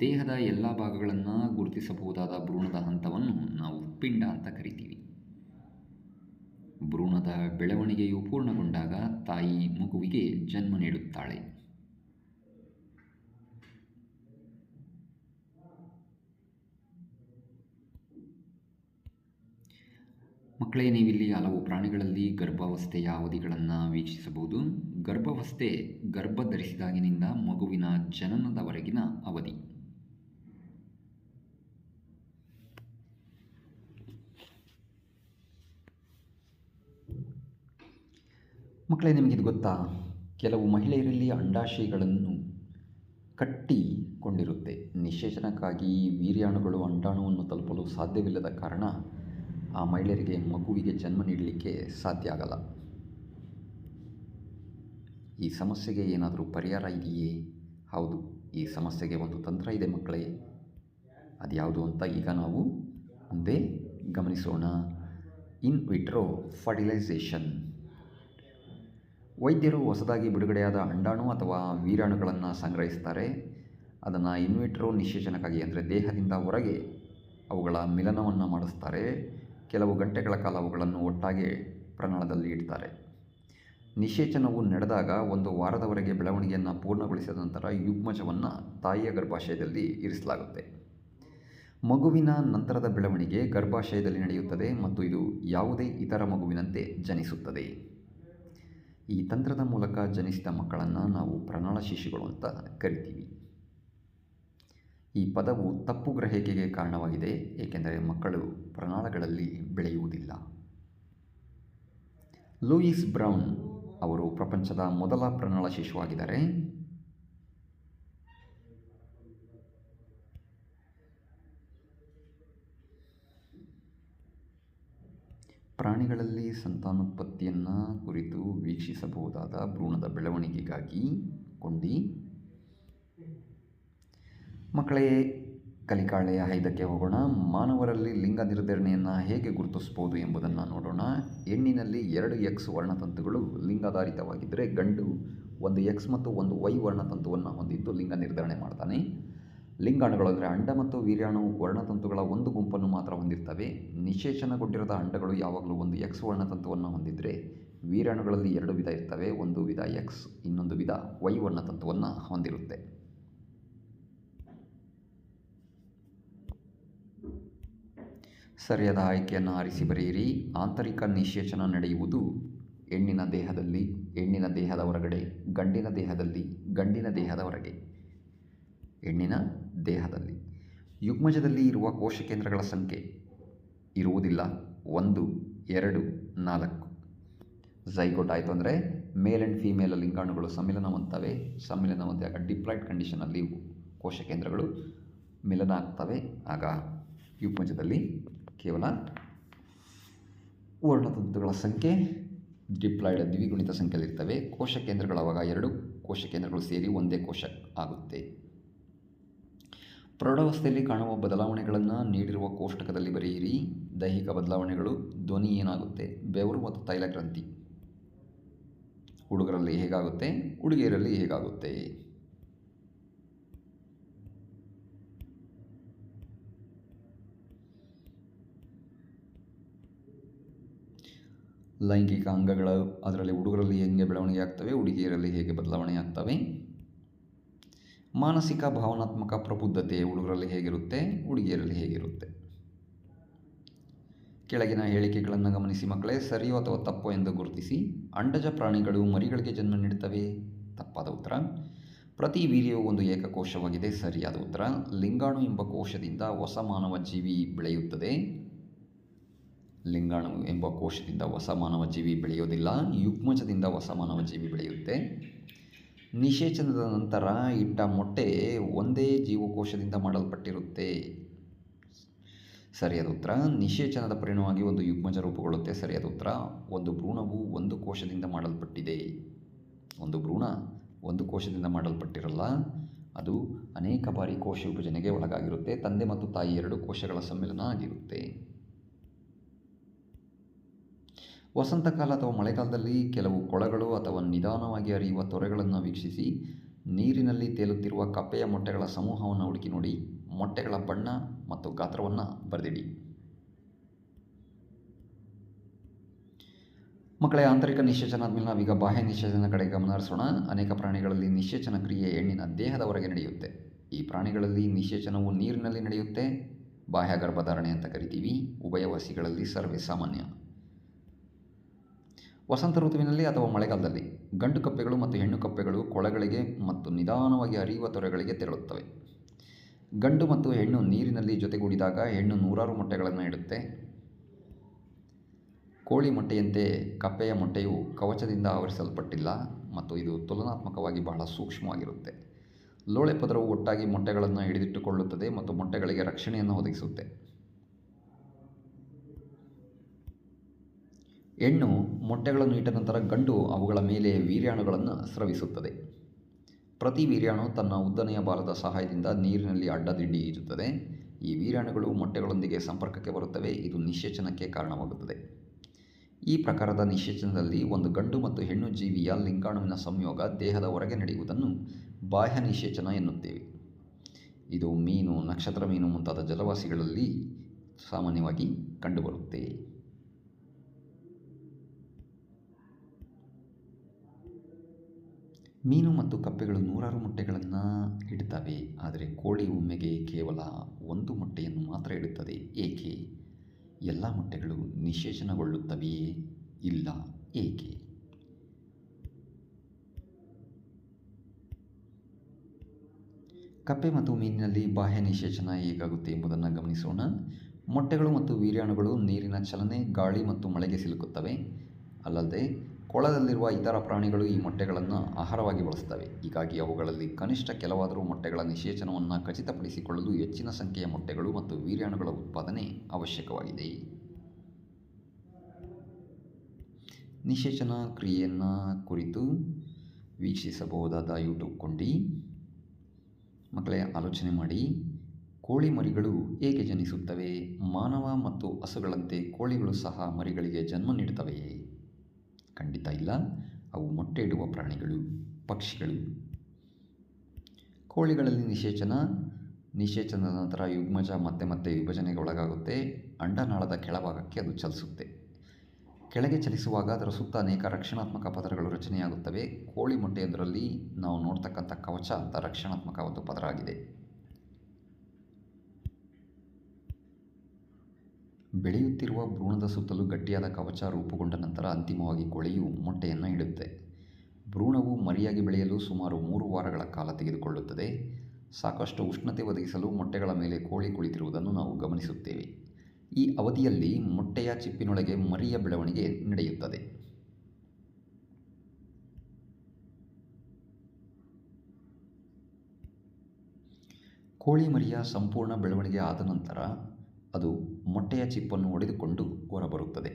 ದೇಹದ ಎಲ್ಲ ಭಾಗಗಳನ್ನು ಗುರುತಿಸಬಹುದಾದ ಭ್ರೂಣದ ಹಂತವನ್ನು ನಾವು ಪಿಂಡ ಅಂತ ಕರಿತೀವಿ. ಭ್ರೂಣದ ಬೆಳವಣಿಗೆಯು ಪೂರ್ಣಗೊಂಡಾಗ ತಾಯಿ ಮಗುವಿಗೆ ಜನ್ಮ ನೀಡುತ್ತಾಳೆ. ಮಕ್ಕಳೇ, ನೀವಿಲ್ಲಿ ಹಲವು ಪ್ರಾಣಿಗಳಲ್ಲಿ ಗರ್ಭಾವಸ್ಥೆಯ ಅವಧಿಗಳನ್ನು ವೀಕ್ಷಿಸಬಹುದು. ಗರ್ಭಾವಸ್ಥೆ ಗರ್ಭ ಧರಿಸಿದಾಗಿನಿಂದ ಮಗುವಿನ ಜನನದವರೆಗಿನ ಅವಧಿ. ಮಕ್ಕಳೇ, ನಿಮಗಿದು ಗೊತ್ತಾ? ಕೆಲವು ಮಹಿಳೆಯರಲ್ಲಿ ಅಂಡಾಶಯಗಳನ್ನು ಕಟ್ಟಿಕೊಂಡಿರುತ್ತೆ. ನಿಷೇಚನಕ್ಕಾಗಿ ವೀರ್ಯಾಣುಗಳು ಅಂಡಾಣುವನ್ನು ತಲುಪಲು ಸಾಧ್ಯವಿಲ್ಲದ ಕಾರಣ ಆ ಮಹಿಳೆಯರಿಗೆ ಮಗುವಿಗೆ ಜನ್ಮ ನೀಡಲಿಕ್ಕೆ ಸಾಧ್ಯ ಆಗಲ್ಲ. ಈ ಸಮಸ್ಯೆಗೆ ಏನಾದರೂ ಪರಿಹಾರ ಇದೆಯೇ? ಹೌದು, ಈ ಸಮಸ್ಯೆಗೆ ಒಂದು ತಂತ್ರ ಇದೆ ಮಕ್ಕಳೇ. ಅದು ಯಾವುದು ಅಂತ ಈಗ ನಾವು ಮುಂದೆ ಗಮನಿಸೋಣ. In vitro fertilisation. ವೈದ್ಯರು ಹೊಸದಾಗಿ ಬಿಡುಗಡೆಯಾದ ಅಂಡಾಣು ಅಥವಾ ವೀರ್ಯಾಣುಗಳನ್ನು ಸಂಗ್ರಹಿಸ್ತಾರೆ. ಅದನ್ನು ಇನ್ವಿಟ್ರೋ ನಿಷೇಚನಕ್ಕಾಗಿ ಅಂದರೆ ದೇಹದಿಂದ ಹೊರಗೆ ಅವುಗಳ ಮಿಲನವನ್ನು ಮಾಡಿಸ್ತಾರೆ. ಕೆಲವು ಗಂಟೆಗಳ ಕಾಲ ಅವುಗಳನ್ನು ಒಟ್ಟಾಗಿ ಪ್ರಮಾಣದಲ್ಲಿ ಇಡ್ತಾರೆ. ನಿಷೇಚನವು ನಡೆದಾಗ 1 ವಾರದವರೆಗೆ ಬೆಳವಣಿಗೆಯನ್ನು ಪೂರ್ಣಗೊಳಿಸಿದ ನಂತರ ಯುಗ್ಮಜವನ್ನು ತಾಯಿಯ ಗರ್ಭಾಶಯದಲ್ಲಿ ಇರಿಸಲಾಗುತ್ತೆ. ಮಗುವಿನ ನಂತರದ ಬೆಳವಣಿಗೆ ಗರ್ಭಾಶಯದಲ್ಲಿ ನಡೆಯುತ್ತದೆ ಮತ್ತು ಇದು ಯಾವುದೇ ಇತರ ಮಗುವಿನಂತೆ ಜನಿಸುತ್ತದೆ. ಈ ತಂತ್ರದ ಮೂಲಕ ಜನಿಸಿದ ಮಕ್ಕಳನ್ನು ನಾವು ಪ್ರಣಾಳ ಶಿಶುಗಳು ಅಂತ ಕರಿತೀವಿ. ಈ ಪದವು ತಪ್ಪು ಗ್ರಹಿಕೆಗೆ ಕಾರಣವಾಗಿದೆ, ಏಕೆಂದರೆ ಮಕ್ಕಳು ಪ್ರಣಾಳಗಳಲ್ಲಿ ಬೆಳೆಯುವುದಿಲ್ಲ. ಲೂಯಿಸ್ ಬ್ರೌನ್ ಅವರು ಪ್ರಪಂಚದ ಮೊದಲ ಪ್ರಣಾಳ ಶಿಶುವಾಗಿದ್ದಾರೆ. ಪ್ರಾಣಿಗಳಲ್ಲಿ ಸಂತಾನೋತ್ಪತ್ತಿಯನ್ನು ಕುರಿತು ವೀಕ್ಷಿಸಬಹುದಾದ ಭ್ರೂಣದ ಬೆಳವಣಿಗೆಗಾಗಿ ಕೊಂಡಿ. ಮಕ್ಕಳೇ, ಕಲಿಕಾಳೆಯ 5ಕ್ಕೆ ಹೋಗೋಣ. ಮಾನವರಲ್ಲಿ ಲಿಂಗ ನಿರ್ಧರಣೆಯನ್ನು ಹೇಗೆ ಗುರುತಿಸಬಹುದು ಎಂಬುದನ್ನು ನೋಡೋಣ. ಹೆಣ್ಣಿನಲ್ಲಿ 2 X ವರ್ಣತಂತುಗಳು ಲಿಂಗಾಧಾರಿತವಾಗಿದ್ದರೆ ಗಂಡು 1 X ಮತ್ತು 1 Y ವರ್ಣತಂತುವನ್ನು ಹೊಂದಿದ್ದು ಲಿಂಗ ನಿರ್ಧರಣೆ ಮಾಡ್ತಾನೆ. ಲಿಂಗಾಣುಗಳು ಅಂದರೆ ಅಂಡ ಮತ್ತು ವೀರ್ಯಾಣು ವರ್ಣತಂತುಗಳ ಒಂದು ಗುಂಪನ್ನು ಮಾತ್ರ ಹೊಂದಿರ್ತವೆ. ನಿಷೇಚನಗೊಂಡಿರದ ಅಂಡಗಳು ಯಾವಾಗಲೂ 1 X ವರ್ಣತಂತುವನ್ನು ಹೊಂದಿದ್ದರೆ ವೀರ್ಯಾಣುಗಳಲ್ಲಿ 2 ವಿಧ ಇರ್ತವೆ. ಒಂದು ವಿಧ X, ಇನ್ನೊಂದು ವಿಧ Y ವರ್ಣತಂತುವನ್ನು ಹೊಂದಿರುತ್ತೆ. ಸರಿಯಾದ ಆಯ್ಕೆಯನ್ನು ಆರಿಸಿ ಬರೆಯಿರಿ. ಆಂತರಿಕ ನಿಷೇಚನ ನಡೆಯುವುದು ಹೆಣ್ಣಿನ ದೇಹದಲ್ಲಿ, ಹೆಣ್ಣಿನ ದೇಹದ ಹೊರಗಡೆ, ಗಂಡಿನ ದೇಹದಲ್ಲಿ, ಗಂಡಿನ ದೇಹದ ಹೊರಗೆ. ಹೆಣ್ಣಿನ ದೇಹದಲ್ಲಿ ಯುಗ್ಮಜದಲ್ಲಿ ಇರುವ ಕೋಶ ಕೇಂದ್ರಗಳ ಸಂಖ್ಯೆ ಇರುವುದಿಲ್ಲ. 1, 2 4. ಝೈಗೋಟ್ ಆಯಿತು ಅಂದರೆ ಮೇಲ್ ಆ್ಯಂಡ್ ಫೀಮೇಲ್ ಲಿಂಗಾಣುಗಳು ಸಮ್ಮಿಲನ ಹೊಂದಿದಾಗ ಡಿಪ್ಲಾಯ್ಡ್ ಕಂಡೀಷನಲ್ಲಿ ಕೋಶ ಕೇಂದ್ರಗಳು ಮಿಲನ ಆಗ್ತವೆ. ಆಗ ಯುಗ್ಮಜದಲ್ಲಿ ಕೇವಲ ವರ್ಣತಂತುಗಳ ಸಂಖ್ಯೆ ಡಿಪ್ಲಾಯ್ಡ್ ದ್ವಿಗುಣಿತ ಸಂಖ್ಯೆಯಲ್ಲಿರ್ತವೆ. ಕೋಶ ಕೇಂದ್ರಗಳು ಆವಾಗ 2 ಕೋಶ ಕೇಂದ್ರಗಳು ಸೇರಿ ಒಂದೇ ಕೋಶ ಆಗುತ್ತೆ. ಪ್ರೌಢಾವಸ್ಥೆಯಲ್ಲಿ ಕಾಣುವ ಬದಲಾವಣೆಗಳನ್ನು ನೀಡಿರುವ ಕೋಷ್ಟಕದಲ್ಲಿ ಬರೆಯಿರಿ. ದೈಹಿಕ ಬದಲಾವಣೆಗಳು: ಧ್ವನಿ ಏನಾಗುತ್ತೆ, ಬೆವರು ಮತ್ತು ತೈಲ ಗ್ರಂಥಿ. ಹುಡುಗರಲ್ಲಿ ಹೇಗಾಗುತ್ತೆ, ಹುಡುಗಿಯರಲ್ಲಿ ಹೇಗಾಗುತ್ತೆ. ಲೈಂಗಿಕ ಅಂಗಗಳು ಅದರಲ್ಲಿ ಹುಡುಗರಲ್ಲಿ ಹೇಗೆ ಬೆಳವಣಿಗೆ ಆಗ್ತವೆ, ಹುಡುಗಿಯರಲ್ಲಿ ಹೇಗೆ ಬದಲಾವಣೆ ಆಗ್ತವೆ. ಮಾನಸಿಕ ಭಾವನಾತ್ಮಕ ಪ್ರಬುದ್ಧತೆ ಹುಡುಗರಲ್ಲಿ ಹೇಗಿರುತ್ತೆ, ಹುಡುಗಿಯರಲ್ಲಿ ಹೇಗಿರುತ್ತೆ. ಕೆಳಗಿನ ಹೇಳಿಕೆಗಳನ್ನು ಗಮನಿಸಿ ಮಕ್ಕಳೇ. ಸರಿಯೋ ಅಥವಾ ತಪ್ಪೋ ಎಂದು ಗುರುತಿಸಿ. ಅಂಡಜ ಪ್ರಾಣಿಗಳು ಮರಿಗಳಿಗೆ ಜನ್ಮ ನೀಡುತ್ತವೆ. ತಪ್ಪಾದ ಉತ್ತರ. ಪ್ರತಿ ವೀರ್ಯವು ಒಂದು ಏಕಕೋಶವಾಗಿದೆ. ಸರಿಯಾದ ಉತ್ತರ. ಲಿಂಗಾಣು ಎಂಬ ಕೋಶದಿಂದ ಹೊಸ ಮಾನವ ಜೀವಿ ಬೆಳೆಯುತ್ತದೆ. ಲಿಂಗಾಣು ಎಂಬ ಕೋಶದಿಂದ ಹೊಸ ಮಾನವ ಜೀವಿ ಬೆಳೆಯೋದಿಲ್ಲ, ಯುಗ್ಮಜದಿಂದ ಹೊಸ ಮಾನವ ಜೀವಿ ಬೆಳೆಯುತ್ತೆ. ನಿಷೇಚನದ ನಂತರ ಇಟ್ಟ ಮೊಟ್ಟೆ ಒಂದೇ ಜೀವಕೋಶದಿಂದ ಮಾಡಲ್ಪಟ್ಟಿರುತ್ತೆ. ಸರಿಯಾದ ಉತ್ತರ. ನಿಷೇಚನದ ಪರಿಣಾಮವಾಗಿ ಒಂದು ಯುಗ್ಮಜ ರೂಪುಗೊಳ್ಳುತ್ತೆ. ಸರಿಯಾದ ಉತ್ತರ. ಒಂದು ಭ್ರೂಣವು ಒಂದು ಕೋಶದಿಂದ ಮಾಡಲ್ಪಟ್ಟಿದೆ. ಒಂದು ಭ್ರೂಣ ಒಂದು ಕೋಶದಿಂದ ಮಾಡಲ್ಪಟ್ಟಿರಲ್ಲ, ಅದು ಅನೇಕ ಬಾರಿ ಕೋಶ ವಿಭಜನೆಗೆ ಒಳಗಾಗಿರುತ್ತೆ. ತಂದೆ ಮತ್ತು ತಾಯಿ 2 ಕೋಶಗಳ ಸಮ್ಮಿಲನ ಆಗಿರುತ್ತೆ. ವಸಂತಕಾಲ ಅಥವಾ ಮಳೆಗಾಲದಲ್ಲಿ ಕೆಲವು ಕೊಳಗಳು ಅಥವಾ ನಿಧಾನವಾಗಿ ಹರಿಯುವ ತೊರೆಗಳನ್ನು ವೀಕ್ಷಿಸಿ. ನೀರಿನಲ್ಲಿ ತೇಲುತ್ತಿರುವ ಕಪ್ಪೆಯ ಮೊಟ್ಟೆಗಳ ಸಮೂಹವನ್ನು ಹುಡುಕಿ ನೋಡಿ. ಮೊಟ್ಟೆಗಳ ಬಣ್ಣ ಮತ್ತು ಗಾತ್ರವನ್ನು ಬರೆದಿಡಿ. ಮಕ್ಕಳೇ, ಆಂತರಿಕ ನಿಷೇಚನ ಆದಮೇಲೆ ನಾವೀಗ ಬಾಹ್ಯ ನಿಷೇಚನ ಕಡೆ ಗಮನ ಹರಿಸೋಣ. ಅನೇಕ ಪ್ರಾಣಿಗಳಲ್ಲಿ ನಿಷೇಚನ ಕ್ರಿಯೆ ಹೆಣ್ಣಿನ ದೇಹದ ಹೊರಗೆ ನಡೆಯುತ್ತೆ. ಈ ಪ್ರಾಣಿಗಳಲ್ಲಿ ನಿಷೇಚನವು ನೀರಿನಲ್ಲಿ ನಡೆಯುತ್ತೆ. ಬಾಹ್ಯ ಗರ್ಭಧಾರಣೆ ಅಂತ ಕರಿತೀವಿ. ಉಭಯವಾಸಿಗಳಲ್ಲಿ ಸರ್ವೇ ಸಾಮಾನ್ಯ. ವಸಂತ ಋತುವಿನಲ್ಲಿ ಅಥವಾ ಮಳೆಗಾಲದಲ್ಲಿ ಗಂಡು ಕಪ್ಪೆಗಳು ಮತ್ತು ಹೆಣ್ಣು ಕಪ್ಪೆಗಳು ಕೊಳಗಳಿಗೆ ಮತ್ತು ನಿಧಾನವಾಗಿ ಹರಿಯುವ ತೊರೆಗಳಿಗೆ ತೆರಳುತ್ತವೆ. ಗಂಡು ಮತ್ತು ಹೆಣ್ಣು ನೀರಿನಲ್ಲಿ ಜೊತೆಗೂಡಿದಾಗ ಹೆಣ್ಣು 100 ಮೊಟ್ಟೆಗಳನ್ನು ಇಡುತ್ತೆ. ಕೋಳಿ ಮೊಟ್ಟೆಯಂತೆ ಕಪ್ಪೆಯ ಮೊಟ್ಟೆಯು ಕವಚದಿಂದ ಆವರಿಸಲ್ಪಟ್ಟಿಲ್ಲ ಮತ್ತು ಇದು ತುಲನಾತ್ಮಕವಾಗಿ ಬಹಳ ಸೂಕ್ಷ್ಮವಾಗಿರುತ್ತೆ. ಲೋಳೆ ಪದರವು ಒಟ್ಟಾಗಿ ಮೊಟ್ಟೆಗಳನ್ನು ಹಿಡಿದಿಟ್ಟುಕೊಳ್ಳುತ್ತದೆ ಮತ್ತು ಮೊಟ್ಟೆಗಳಿಗೆ ರಕ್ಷಣೆಯನ್ನು ಒದಗಿಸುತ್ತೆ. ಹೆಣ್ಣು ಮೊಟ್ಟೆಗಳನ್ನು ಇಟ್ಟ ನಂತರ ಗಂಡು ಅವುಗಳ ಮೇಲೆ ವೀರ್ಯಾಣುಗಳನ್ನು ಸ್ರವಿಸುತ್ತದೆ. ಪ್ರತಿ ವೀರ್ಯಾಣು ತನ್ನ ಉದ್ದನೆಯ ಬಾಲದ ಸಹಾಯದಿಂದ ನೀರಿನಲ್ಲಿ ಅಡ್ಡದಿಡ್ಡಿ ಈಜುತ್ತದೆ. ಈ ವೀರ್ಯಾಣುಗಳು ಮೊಟ್ಟೆಗಳೊಂದಿಗೆ ಸಂಪರ್ಕಕ್ಕೆ ಬರುತ್ತವೆ. ಇದು ನಿಷೇಚನಕ್ಕೆ ಕಾರಣವಾಗುತ್ತದೆ. ಈ ಪ್ರಕಾರದ ನಿಷೇಚನದಲ್ಲಿ ಒಂದು ಗಂಡು ಮತ್ತು ಹೆಣ್ಣು ಜೀವಿಯ ಲಿಂಗಾಣುವಿನ ಸಂಯೋಗ ದೇಹದ ಹೊರಗೆ ನಡೆಯುವುದನ್ನು ಬಾಹ್ಯ ನಿಷೇಚನ ಎನ್ನುತ್ತೇವೆ. ಇದು ಮೀನು, ನಕ್ಷತ್ರ ಮೀನು ಮುಂತಾದ ಜಲವಾಸಿಗಳಲ್ಲಿ ಸಾಮಾನ್ಯವಾಗಿ ಕಂಡುಬರುತ್ತೆ. ಮೀನು ಮತ್ತು ಕಪ್ಪೆಗಳು 100 ಮೊಟ್ಟೆಗಳನ್ನು ಇಡುತ್ತವೆ. ಆದರೆ ಕೋಳಿ ಒಮ್ಮೆಗೆ ಕೇವಲ 1 ಮೊಟ್ಟೆಯನ್ನು ಮಾತ್ರ ಇಡುತ್ತದೆ. ಏಕೆ? ಎಲ್ಲ ಮೊಟ್ಟೆಗಳು ನಿಷೇಚನಗೊಳ್ಳುತ್ತವೆಯೇ? ಇಲ್ಲ. ಏಕೆ? ಕಪ್ಪೆ ಮತ್ತು ಮೀನಿನಲ್ಲಿ ಬಾಹ್ಯ ನಿಷೇಚನ ಹೇಗಾಗುತ್ತೆ ಎಂಬುದನ್ನು ಗಮನಿಸೋಣ. ಮೊಟ್ಟೆಗಳು ಮತ್ತು ವೀರ್ಯಾಣುಗಳು ನೀರಿನ ಚಲನೆ, ಗಾಳಿ ಮತ್ತು ಮಳೆಗೆ ಸಿಲುಕುತ್ತವೆ. ಅಲ್ಲದೆ ಕೊಳದಲ್ಲಿರುವ ಇತರ ಪ್ರಾಣಿಗಳು ಈ ಮೊಟ್ಟೆಗಳನ್ನು ಆಹಾರವಾಗಿ ಬಳಸ್ತವೆ. ಹೀಗಾಗಿ ಅವುಗಳಲ್ಲಿ ಕನಿಷ್ಠ ಕೆಲವಾದರೂ ಮೊಟ್ಟೆಗಳ ನಿಷೇಚನವನ್ನು ಖಚಿತಪಡಿಸಿಕೊಳ್ಳಲು ಹೆಚ್ಚಿನ ಸಂಖ್ಯೆಯ ಮೊಟ್ಟೆಗಳು ಮತ್ತು ವೀರ್ಯಾಣುಗಳ ಉತ್ಪಾದನೆ ಅವಶ್ಯಕವಾಗಿದೆ. ನಿಷೇಚನ ಕ್ರಿಯೆಯನ್ನು ಕುರಿತು ವೀಕ್ಷಿಸಬಹುದಾದ ಯೂಟ್ಯೂಬ್ ಕೊಂಡಿ. ಮಕ್ಕಳೇ, ಆಲೋಚನೆ ಮಾಡಿ. ಕೋಳಿ ಮರಿಗಳು ಹೇಗೆ ಜನಿಸುತ್ತವೆ? ಮಾನವ ಮತ್ತು ಹಸುಗಳಂತೆ ಕೋಳಿಗಳು ಸಹ ಮರಿಗಳಿಗೆ ಜನ್ಮ ನೀಡುತ್ತವೆಯೇ? ಖಂಡಿತ ಇಲ್ಲ. ಅವು ಮೊಟ್ಟೆ ಇಡುವ ಪ್ರಾಣಿಗಳು, ಪಕ್ಷಿಗಳು. ಕೋಳಿಗಳಲ್ಲಿ ನಿಷೇಚನದ ನಂತರ ಯುಗ್ಮಜ ಮತ್ತೆ ವಿಭಜನೆಗೆ ಒಳಗಾಗುತ್ತೆ. ಅಂಡನಾಳದ ಕೆಳಭಾಗಕ್ಕೆ ಅದು ಚಲಿಸುತ್ತೆ. ಕೆಳಗೆ ಚಲಿಸುವಾಗ ಅದರ ಸುತ್ತ ಅನೇಕ ರಕ್ಷಣಾತ್ಮಕ ಪದರಗಳು ರಚನೆಯಾಗುತ್ತವೆ. ಕೋಳಿ ಮೊಟ್ಟೆಯೊಂದರಲ್ಲಿ ನಾವು ನೋಡ್ತಕ್ಕಂಥ ಕವಚ ಅಂತ ರಕ್ಷಣಾತ್ಮಕ ಒಂದು ಪದರ ಆಗಿದೆ. ಬೆಳೆಯುತ್ತಿರುವ ಭ್ರೂಣದ ಸುತ್ತಲೂ ಗಟ್ಟಿಯಾದ ಕವಚ ರೂಪುಗೊಂಡ ನಂತರ ಅಂತಿಮವಾಗಿ ಕೋಳಿಯು ಮೊಟ್ಟೆಯನ್ನು ಇಡುತ್ತೆ. ಭ್ರೂಣವು ಮರಿಯಾಗಿ ಬೆಳೆಯಲು ಸುಮಾರು 3 ವಾರಗಳ ಕಾಲ ತೆಗೆದುಕೊಳ್ಳುತ್ತದೆ. ಸಾಕಷ್ಟು ಉಷ್ಣತೆ ಒದಗಿಸಲು ಮೊಟ್ಟೆಗಳ ಮೇಲೆ ಕೋಳಿ ಕುಳಿತಿರುವುದನ್ನು ನಾವು ಗಮನಿಸುತ್ತೇವೆ. ಈ ಅವಧಿಯಲ್ಲಿ ಮೊಟ್ಟೆಯ ಚಿಪ್ಪಿನೊಳಗೆ ಮರಿಯ ಬೆಳವಣಿಗೆ ನಡೆಯುತ್ತದೆ. ಕೋಳಿ ಮರಿಯ ಸಂಪೂರ್ಣ ಬೆಳವಣಿಗೆ ಆದ ನಂತರ ಅದು ಮೊಟ್ಟೆಯ ಚಿಪ್ಪನ್ನು ಒಡೆದುಕೊಂಡು ಹೊರಬರುತ್ತದೆ.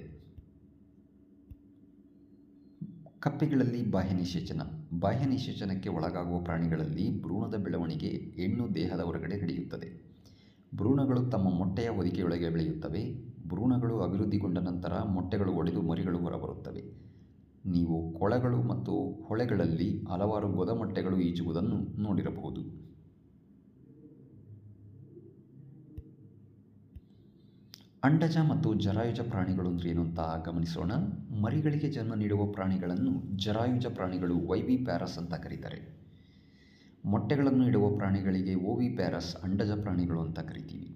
ಕಪ್ಪೆಗಳಲ್ಲಿ ಬಾಹ್ಯ ನಿಷೇಚನಕ್ಕೆ ಒಳಗಾಗುವ ಪ್ರಾಣಿಗಳಲ್ಲಿ ಭ್ರೂಣದ ಬೆಳವಣಿಗೆ ಹೆಣ್ಣು ದೇಹದ ಹೊರಗಡೆ ನಡೆಯುತ್ತದೆ. ಭ್ರೂಣಗಳು ತಮ್ಮ ಮೊಟ್ಟೆಯ ಹೊದಿಕೆಯೊಳಗೆ ಬೆಳೆಯುತ್ತವೆ. ಭ್ರೂಣಗಳು ಅಭಿವೃದ್ಧಿಗೊಂಡ ನಂತರ ಮೊಟ್ಟೆಗಳು ಒಡೆದು ಮರಿಗಳು ಹೊರಬರುತ್ತವೆ. ನೀವು ಕೊಳಗಳು ಮತ್ತು ಹೊಳೆಗಳಲ್ಲಿ ಹಲವಾರು ಗೊದಮೊಟ್ಟೆಗಳು ಈಜುವುದನ್ನು ನೋಡಿರಬಹುದು. ಅಂಡಜ ಮತ್ತು ಜರಾಯುಜ ಪ್ರಾಣಿಗಳು ಏನು ಅಂತ ಗಮನಿಸೋಣ. ಮರಿಗಳಿಗೆ ಜನ್ಮ ನೀಡುವ ಪ್ರಾಣಿಗಳನ್ನು ಜರಾಯುಜ ಪ್ರಾಣಿಗಳು ವೈವಿಪ್ಯಾರಸ್ ಅಂತ ಕರೀತಾರೆ. ಮೊಟ್ಟೆಗಳನ್ನು ಇಡುವ ಪ್ರಾಣಿಗಳಿಗೆ ಓವಿಪ್ಯಾರಸ್ ಅಂಡಜ ಪ್ರಾಣಿಗಳು ಅಂತ ಕರಿತೀವಿ.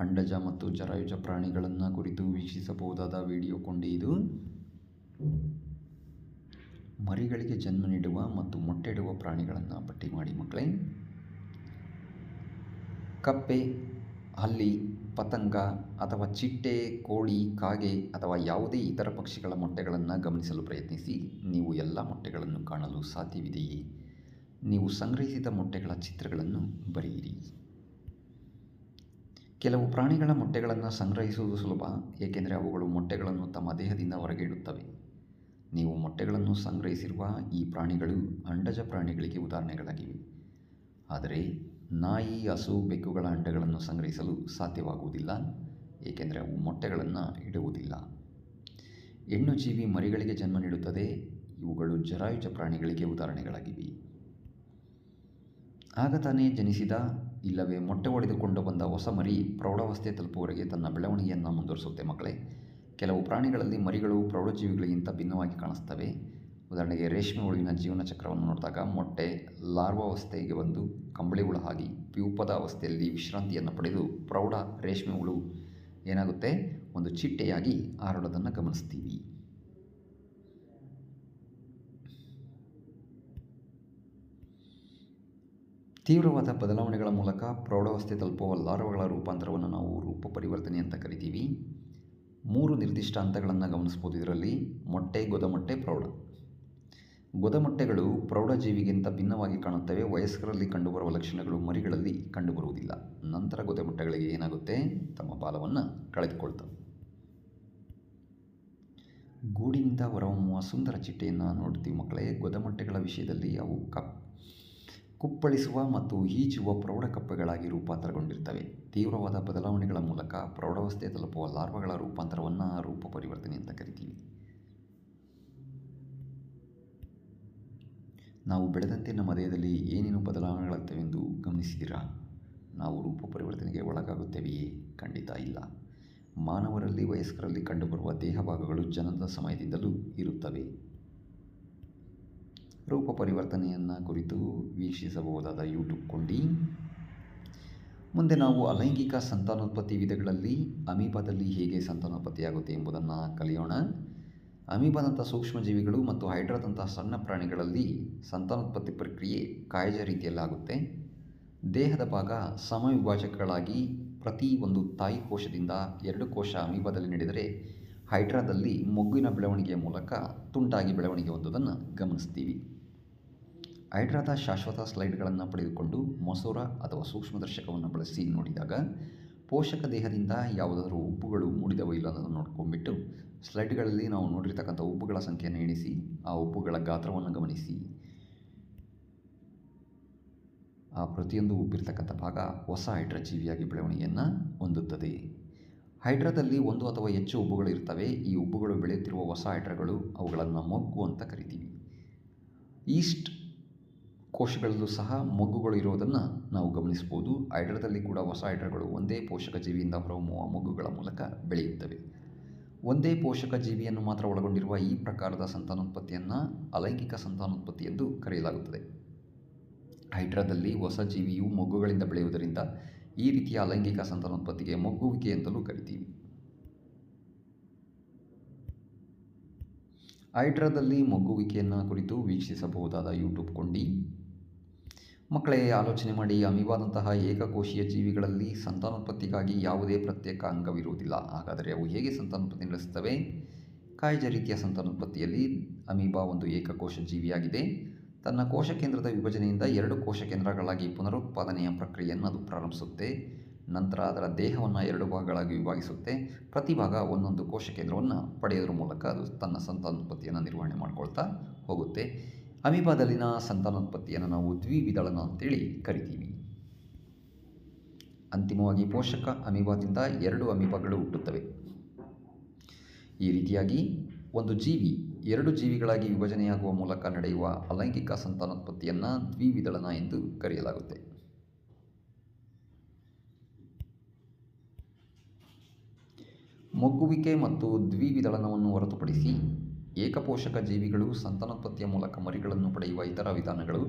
ಅಂಡಜ ಮತ್ತು ಜರಾಯುಜ ಪ್ರಾಣಿಗಳನ್ನು ಕುರಿತು ವೀಕ್ಷಿಸಬಹುದಾದ ವಿಡಿಯೋ ಕೊಂಡಿ ಇದು. ಮರಿಗಳಿಗೆ ಜನ್ಮ ನೀಡುವ ಮತ್ತು ಮೊಟ್ಟೆ ಇಡುವ ಪ್ರಾಣಿಗಳನ್ನು ಪಟ್ಟಿ ಮಾಡಿ ಮಕ್ಕಳೇ. ಕಪ್ಪೆ, ಹಲ್ಲಿ, ಪತಂಗ ಅಥವಾ ಚಿಟ್ಟೆ, ಕೋಳಿ, ಕಾಗೆ ಅಥವಾ ಯಾವುದೇ ಇತರ ಪಕ್ಷಿಗಳ ಮೊಟ್ಟೆಗಳನ್ನು ಗಮನಿಸಲು ಪ್ರಯತ್ನಿಸಿ. ನೀವು ಎಲ್ಲ ಮೊಟ್ಟೆಗಳನ್ನು ಕಾಣಲು ಸಾಧ್ಯವಿದೆಯೇ? ನೀವು ಸಂಗ್ರಹಿಸಿದ ಮೊಟ್ಟೆಗಳ ಚಿತ್ರಗಳನ್ನು ಬರೆಯಿರಿ. ಕೆಲವು ಪ್ರಾಣಿಗಳ ಮೊಟ್ಟೆಗಳನ್ನು ಸಂಗ್ರಹಿಸುವುದು ಸುಲಭ, ಏಕೆಂದರೆ ಅವುಗಳು ಮೊಟ್ಟೆಗಳನ್ನು ತಮ್ಮ ದೇಹದಿಂದ ಹೊರಗೆ ಇಡುತ್ತವೆ. ನೀವು ಮೊಟ್ಟೆಗಳನ್ನು ಸಂಗ್ರಹಿಸಿರುವ ಈ ಪ್ರಾಣಿಗಳು ಅಂಡಜ ಪ್ರಾಣಿಗಳಿಗೆ ಉದಾಹರಣೆಗಳಾಗಿವೆ. ಆದರೆ ನಾಯಿ, ಹಸು, ಬೆಕ್ಕುಗಳ ಅಂಡಗಳನ್ನು ಸಂಗ್ರಹಿಸಲು ಸಾಧ್ಯವಾಗುವುದಿಲ್ಲ, ಏಕೆಂದರೆ ಅವು ಮೊಟ್ಟೆಗಳನ್ನು ಇಡುವುದಿಲ್ಲ. ಹೆಣ್ಣು ಜೀವಿ ಮರಿಗಳಿಗೆ ಜನ್ಮ ನೀಡುತ್ತದೆ. ಇವುಗಳು ಜರಾಯುಜ ಪ್ರಾಣಿಗಳಿಗೆ ಉದಾಹರಣೆಗಳಾಗಿವೆ. ಆಗ ತಾನೇ ಜನಿಸಿದ ಇಲ್ಲವೇ ಮೊಟ್ಟೆ ಒಡೆದುಕೊಂಡು ಬಂದ ಹೊಸ ಮರಿ ಪ್ರೌಢಾವಸ್ಥೆ ತಲುಪುವವರೆಗೆ ತನ್ನ ಬೆಳವಣಿಗೆಯನ್ನು ಮುಂದುವರಿಸುತ್ತೆ ಮಕ್ಕಳೇ. ಕೆಲವು ಪ್ರಾಣಿಗಳಲ್ಲಿ ಮರಿಗಳು ಪ್ರೌಢಜೀವಿಗಳಿಗಿಂತ ಭಿನ್ನವಾಗಿ ಕಾಣಿಸ್ತವೆ. ಉದಾಹರಣೆಗೆ ರೇಷ್ಮೆ ಹುಳುವಿನ ಜೀವನ ಚಕ್ರವನ್ನು ನೋಡಿದಾಗ ಮೊಟ್ಟೆ ಲಾರ್ವಾವಸ್ಥೆಗೆ ಬಂದು ಕಂಬಳಿ ಹುಳ ಆಗಿ ಪ್ಯೂಪದ ಅವಸ್ಥೆಯಲ್ಲಿ ವಿಶ್ರಾಂತಿಯನ್ನು ಪಡೆದು ಪ್ರೌಢ ರೇಷ್ಮೆ ಹುಳು ಏನಾಗುತ್ತೆ, ಒಂದು ಚಿಟ್ಟೆಯಾಗಿ ಹಾರಾಡೋದನ್ನು ಗಮನಿಸ್ತೀವಿ. ತೀವ್ರವಾದ ಬದಲಾವಣೆಗಳ ಮೂಲಕ ಪ್ರೌಢಾವಸ್ಥೆ ತಲುಪುವ ಲಾರ್ವಗಳ ರೂಪಾಂತರವನ್ನು ನಾವು ರೂಪ ಪರಿವರ್ತನೆ ಅಂತ ಕರಿತೀವಿ. 3 ನಿರ್ದಿಷ್ಟ ಹಂತಗಳನ್ನು ಗಮನಿಸ್ಬೋದು ಇದರಲ್ಲಿ. ಮೊಟ್ಟೆ, ಗೊದಮೊಟ್ಟೆ, ಪ್ರೌಢ. ಗೊದಮೊಟ್ಟೆಗಳು ಪ್ರೌಢಜೀವಿಗಿಂತ ಭಿನ್ನವಾಗಿ ಕಾಣುತ್ತವೆ. ವಯಸ್ಕರಲ್ಲಿ ಕಂಡುಬರುವ ಲಕ್ಷಣಗಳು ಮರಿಗಳಲ್ಲಿ ಕಂಡುಬರುವುದಿಲ್ಲ. ನಂತರ ಗೊದಮೊಟ್ಟೆಗಳಿಗೆ ಏನಾಗುತ್ತೆ, ತಮ್ಮ ಬಾಲವನ್ನು ಕಳೆದುಕೊಳ್ತವೆ. ಗೂಡಿನಿಂದ ಹೊರಹೊಮ್ಮುವ ಸುಂದರ ಚಿಟ್ಟೆಯನ್ನು ನೋಡ್ತೀವಿ ಮಕ್ಕಳೇ. ಗೊದಮೊಟ್ಟೆಗಳ ವಿಷಯದಲ್ಲಿ ಅವು ಕುಪ್ಪಳಿಸುವ ಮತ್ತು ಈಜುವ ಪ್ರೌಢ ಕಪ್ಪೆಗಳಾಗಿ ರೂಪಾಂತರಗೊಂಡಿರ್ತವೆ. ತೀವ್ರವಾದ ಬದಲಾವಣೆಗಳ ಮೂಲಕ ಪ್ರೌಢಾವಸ್ಥೆ ತಲುಪುವ ಲಾರ್ವಗಳ ರೂಪಾಂತರವನ್ನು ರೂಪ ಪರಿವರ್ತನೆ ಅಂತ ಕರಿತೀವಿ. ನಾವು ಬೆಳೆದಂತೆ ನಮ್ಮ ದೇಹದಲ್ಲಿ ಏನೇನು ಬದಲಾವಣೆಗಳಾಗ್ತವೆಂದು ಗಮನಿಸಿದ್ದೀರಾ? ನಾವು ರೂಪ ಪರಿವರ್ತನೆಗೆ ಒಳಗಾಗುತ್ತೇವೆಯೇ? ಖಂಡಿತ ಇಲ್ಲ. ಮಾನವರಲ್ಲಿ ವಯಸ್ಕರಲ್ಲಿ ಕಂಡುಬರುವ ದೇಹ ಭಾಗಗಳು ಜನನದ ಸಮಯದಿಂದಲೂ ಇರುತ್ತವೆ. ರೂಪ ಪರಿವರ್ತನೆಯನ್ನು ಕುರಿತು ವೀಕ್ಷಿಸಬಹುದಾದ ಯೂಟ್ಯೂಬ್ ಕೊಂಡಿ. ಮುಂದೆ ನಾವು ಅಲೈಂಗಿಕ ಸಂತಾನೋತ್ಪತ್ತಿ ವಿಧಗಳಲ್ಲಿ ಅಮೀಬಾದಲ್ಲಿ ಹೇಗೆ ಸಂತಾನೋತ್ಪತ್ತಿಯಾಗುತ್ತೆ ಎಂಬುದನ್ನು ಕಲಿಯೋಣ. ಅಮೀಬಾದಂಥ ಸೂಕ್ಷ್ಮಜೀವಿಗಳು ಮತ್ತು ಹೈಡ್ರಾದಂಥ ಸಣ್ಣ ಪ್ರಾಣಿಗಳಲ್ಲಿ ಸಂತಾನೋತ್ಪತ್ತಿ ಪ್ರಕ್ರಿಯೆ ಕಾಯಜ ರೀತಿಯಲ್ಲಾಗುತ್ತೆ. ದೇಹದ ಭಾಗ ಸಮವಿಭಾಜಕಗಳಾಗಿ ಪ್ರತಿ ಒಂದು ತಾಯಿ ಕೋಶದಿಂದ 2 ಕೋಶ ಅಮೀಬಾದಲ್ಲಿ ನಡೆದರೆ, ಹೈಡ್ರಾದಲ್ಲಿ ಮೊಗ್ಗಿನ ಬೆಳವಣಿಗೆಯ ಮೂಲಕ ತುಂಡಾಗಿ ಬೆಳವಣಿಗೆ ಹೊಂದುವುದನ್ನು ಗಮನಿಸ್ತೀವಿ. ಹೈಡ್ರಾದ ಶಾಶ್ವತ ಸ್ಲೈಡ್ಗಳನ್ನು ಪಡೆದುಕೊಂಡು ಮಸೂರ ಅಥವಾ ಸೂಕ್ಷ್ಮದರ್ಶಕವನ್ನು ಬಳಸಿ ನೋಡಿದಾಗ ಪೋಷಕ ದೇಹದಿಂದ ಯಾವುದಾದ್ರೂ ಉಬ್ಬುಗಳು ಮೂಡಿದವೋ ಇಲ್ಲ ಅನ್ನೋದನ್ನು ನೋಡ್ಕೊಂಡ್ಬಿಟ್ಟು ಸ್ಲೈಡ್ಗಳಲ್ಲಿ ನಾವು ನೋಡಿರ್ತಕ್ಕಂಥ ಉಬ್ಬುಗಳ ಸಂಖ್ಯೆಯನ್ನು ಎಣಿಸಿ ಆ ಉಬ್ಬುಗಳ ಗಾತ್ರವನ್ನು ಗಮನಿಸಿ ಆ ಪ್ರತಿಯೊಂದು ಉಬ್ಬಿರ್ತಕ್ಕಂಥ ಭಾಗ ಹೊಸ ಹೈಡ್ರಾ ಜೀವಿಯಾಗಿ ಬೆಳವಣಿಗೆಯನ್ನು ಹೊಂದುತ್ತದೆ. ಹೈಡ್ರಾದಲ್ಲಿ 1 ಅಥವಾ ಹೆಚ್ಚು ಉಬ್ಬುಗಳು ಇರ್ತವೆ. ಈ ಉಬ್ಬುಗಳು ಬೆಳೆಯುತ್ತಿರುವ ಹೊಸ ಹೈಡ್ರಾಗಳು, ಅವುಗಳನ್ನು ಮೊಗ್ಗು ಅಂತ ಕರಿತೀವಿ. ಈಸ್ಟ್ ಕೋಶಗಳಲ್ಲೂ ಸಹ ಮೊಗ್ಗುಗಳು ಇರುವುದನ್ನು ನಾವು ಗಮನಿಸ್ಬೋದು. ಹೈಡ್ರಾದಲ್ಲಿ ಕೂಡ ಹೊಸ ಹೈಡ್ರಾಗಳು ಒಂದೇ ಪೋಷಕ ಜೀವಿಯಿಂದ ಹೊರಹೊಮ್ಮುವ ಮೊಗ್ಗುಗಳ ಮೂಲಕ ಬೆಳೆಯುತ್ತವೆ. ಒಂದೇ ಪೋಷಕ ಜೀವಿಯನ್ನು ಮಾತ್ರ ಒಳಗೊಂಡಿರುವ ಈ ಪ್ರಕಾರದ ಸಂತಾನೋತ್ಪತ್ತಿಯನ್ನು ಅಲೈಂಗಿಕ ಸಂತಾನೋತ್ಪತ್ತಿ ಎಂದು ಕರೆಯಲಾಗುತ್ತದೆ. ಹೈಡ್ರಾದಲ್ಲಿ ಹೊಸ ಜೀವಿಯು ಮೊಗ್ಗುಗಳಿಂದ ಬೆಳೆಯುವುದರಿಂದ ಈ ರೀತಿಯ ಅಲೈಂಗಿಕ ಸಂತಾನೋತ್ಪತ್ತಿಗೆ ಮೊಗ್ಗುವಿಕೆ ಅಂತಲೂ ಕರಿತೀವಿ. ಹೈಡ್ರಾದಲ್ಲಿ ಮಗ್ಗುವಿಕೆಯನ್ನು ಕುರಿತು ವೀಕ್ಷಿಸಬಹುದಾದ ಯೂಟ್ಯೂಬ್ ಕೊಂಡಿ. ಮಕ್ಕಳೇ, ಆಲೋಚನೆ ಮಾಡಿ, ಅಮೀಬಾದಂತಹ ಏಕಕೋಶೀಯ ಜೀವಿಗಳಲ್ಲಿ ಸಂತಾನೋತ್ಪತ್ತಿಗಾಗಿ ಯಾವುದೇ ಪ್ರತ್ಯೇಕ ಅಂಗವಿರುವುದಿಲ್ಲ. ಹಾಗಾದರೆ ಅವು ಹೇಗೆ ಸಂತಾನೋತ್ಪತ್ತಿ ನಡೆಸುತ್ತವೆ? ಕಾಯಿಜ ರೀತಿಯ ಸಂತಾನೋತ್ಪತ್ತಿಯಲ್ಲಿ ಅಮೀಬಾ ಒಂದು ಏಕಕೋಶ ಜೀವಿಯಾಗಿದೆ. ತನ್ನ ಕೋಶ ಕೇಂದ್ರದ ವಿಭಜನೆಯಿಂದ 2 ಕೋಶ ಕೇಂದ್ರಗಳಾಗಿ ಪುನರುತ್ಪಾದನೆಯ ಪ್ರಕ್ರಿಯೆಯನ್ನು ಅದು ಪ್ರಾರಂಭಿಸುತ್ತೆ. ನಂತರ ಅದರ ದೇಹವನ್ನು 2 ಭಾಗಗಳಾಗಿ ವಿಭಾಗಿಸುತ್ತೆ. ಪ್ರತಿ ಭಾಗ ಒಂದೊಂದು ಕೋಶ ಕೇಂದ್ರವನ್ನು ಪಡೆಯೋದ್ರ ಮೂಲಕ ಅದು ತನ್ನ ಸಂತಾನೋತ್ಪತ್ತಿಯನ್ನು ನಿರ್ವಹಣೆ ಮಾಡ್ಕೊಳ್ತಾ ಹೋಗುತ್ತೆ. ಅಮೀಬಾದಲ್ಲಿನ ಸಂತಾನೋತ್ಪತ್ತಿಯನ್ನು ನಾವು ದ್ವಿವಿದಳನ ಅಂತೇಳಿ ಕರಿತೀವಿ. ಅಂತಿಮವಾಗಿ ಪೋಷಕ ಅಮೀಬಾದಿಂದ 2 ಅಮೀಬಾಗಳು ಹುಟ್ಟುತ್ತವೆ. ಈ ರೀತಿಯಾಗಿ ಒಂದು ಜೀವಿ 2 ಜೀವಿಗಳಾಗಿ ವಿಭಜನೆಯಾಗುವ ಮೂಲಕ ನಡೆಯುವ ಅಲೈಂಗಿಕ ಸಂತಾನೋತ್ಪತ್ತಿಯನ್ನು ದ್ವಿವಿದಳನ ಎಂದು ಕರೆಯಲಾಗುತ್ತೆ. ಮೊಗ್ಗುವಿಕೆ ಮತ್ತು ದ್ವಿವಿದಳನವನ್ನು ಹೊರತುಪಡಿಸಿ ಏಕಪೋಷಕ ಜೀವಿಗಳು ಸಂತಾನೋತ್ಪತ್ತಿಯ ಮೂಲಕ ಮರಿಗಳನ್ನು ಪಡೆಯುವ ಇತರ ವಿಧಾನಗಳು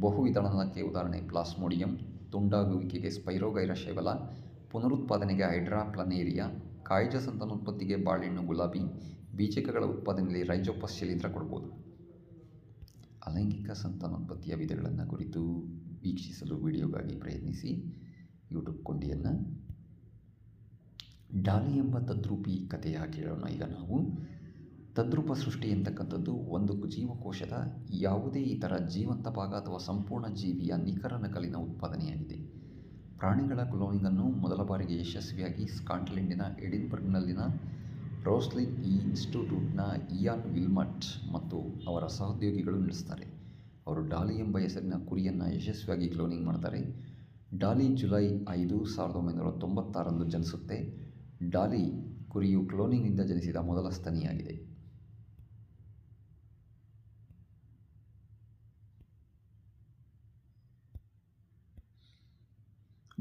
ಬಹುವಿದಳನಕ್ಕೆ ಉದಾಹರಣೆ ಪ್ಲಾಸ್ಮೋಡಿಯಂ, ತುಂಡಾಗುವಿಕೆಗೆ ಸ್ಪೈರೋಗೈರಶೆವಲ, ಪುನರುತ್ಪಾದನೆಗೆ ಹೈಡ್ರಾ ಪ್ಲನೇರಿಯಾ, ಕಾಯಿಜ ಸಂತಾನೋತ್ಪತ್ತಿಗೆ ಬಾಳೆಹಣ್ಣು ಗುಲಾಬಿ, ಬೀಜಕಗಳ ಉತ್ಪಾದನೆಯಲ್ಲಿ ರೈಜೋಪಸ್ ಶಿಲೀಂಧ್ರ ಕೊಡ್ಬೋದು. ಅಲೈಂಗಿಕ ಸಂತಾನೋತ್ಪತ್ತಿಯ ವಿಧಗಳನ್ನು ಕುರಿತು ವೀಕ್ಷಿಸಲು ವಿಡಿಯೋಗಾಗಿ ಪ್ರಯತ್ನಿಸಿ ಯೂಟ್ಯೂಬ್ ಕೊಂಡಿಯನ್ನು. ಡಾಲಿ ಎಂಬ ತದ್ರೂಪಿ ಕಥೆಯ ಕೇಳೋಣ. ಈಗ ನಾವು ತದ್ರೂಪ ಸೃಷ್ಟಿ ಎಂತಕ್ಕಂಥದ್ದು ಒಂದು ಜೀವಕೋಶದ ಯಾವುದೇ ಇತರ ಜೀವಂತ ಭಾಗ ಅಥವಾ ಸಂಪೂರ್ಣ ಜೀವಿಯ ನಿಖರ ನಕಲಿನ ಉತ್ಪಾದನೆಯಾಗಿದೆ. ಪ್ರಾಣಿಗಳ ಕ್ಲೋನಿಂಗನ್ನು ಮೊದಲ ಬಾರಿಗೆ ಯಶಸ್ವಿಯಾಗಿ ಸ್ಕಾಟ್ಲೆಂಡಿನ ಎಡಿನ್ಬರ್ಗ್ನಲ್ಲಿನ ರೋಸ್ಲಿನ್ ಇನ್ಸ್ಟಿಟ್ಯೂಟ್ನ ಇಯಾನ್ ವಿಲ್ಮಟ್ ಮತ್ತು ಅವರ ಸಹೋದ್ಯೋಗಿಗಳು ನಡೆಸ್ತಾರೆ. ಅವರು ಡಾಲಿ ಎಂಬ ಹೆಸರಿನ ಕುರಿಯನ್ನು ಯಶಸ್ವಿಯಾಗಿ ಕ್ಲೋನಿಂಗ್ ಮಾಡ್ತಾರೆ. ಡಾಲಿ ಜುಲೈ 5, 1996 ಜನಿಸುತ್ತೆ. ಡಾಲಿ ಕುರಿಯು ಕ್ಲೋನಿಂಗ್ನಿಂದ ಜನಿಸಿದ ಮೊದಲ ಸ್ತನಿಯಾಗಿದೆ.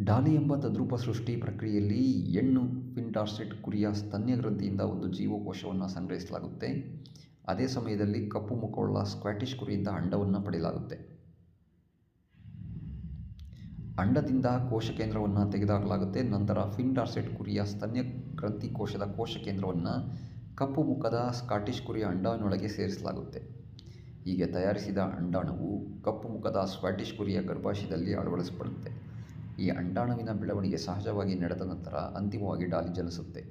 ಡಾಲಿ ಎಂಬ ತದ್ರೂಪ ಸೃಷ್ಟಿ ಪ್ರಕ್ರಿಯೆಯಲ್ಲಿ ಹೆಣ್ಣು ಫಿನ್ಡಾರ್ಸೆಟ್ ಕುರಿಯ ಸ್ತನ್ಯ ಗ್ರಂಥಿಯಿಂದ ಒಂದು ಜೀವಕೋಶವನ್ನು ಸಂಗ್ರಹಿಸಲಾಗುತ್ತೆ. ಅದೇ ಸಮಯದಲ್ಲಿ ಕಪ್ಪು ಮುಖವುಳ್ಳ ಸ್ಕ್ವಾಟಿಷ್ ಕುರಿಯಿಂದ ಅಂಡವನ್ನು ಪಡೆಯಲಾಗುತ್ತೆ. ಅಂಡದಿಂದ ಕೋಶ ಕೇಂದ್ರವನ್ನು ತೆಗೆದುಹಾಕಲಾಗುತ್ತೆ. ನಂತರ ಫಿನ್ಡಾರ್ಸೆಟ್ ಕುರಿಯ ಸ್ತನ್ಯ ಗ್ರಂಥಿ ಕೋಶದ ಕೋಶ ಕೇಂದ್ರವನ್ನು ಕಪ್ಪು ಮುಖದ ಸ್ಕಾಟಿಷ್ ಕುರಿಯ ಅಂಡಾಣುವೊಳಗೆ ಸೇರಿಸಲಾಗುತ್ತೆ. ಹೀಗೆ ತಯಾರಿಸಿದ ಅಂಡಾಣುವು ಕಪ್ಪು ಮುಖದ ಸ್ಕ್ವಾಟಿಷ್ ಕುರಿಯ ಗರ್ಭಾಶಯದಲ್ಲಿ ಅಳವಡಿಸಲ್ಪಡುತ್ತೆ. ಈ ಅಂಡಾಣುವಿನ ಬೆಳವಣಿಗೆ ಸಹಜವಾಗಿ ನಡೆದ ನಂತರ ಅಂತಿಮವಾಗಿ ಡಾಲಿ ಜನಿಸುತ್ತೆ.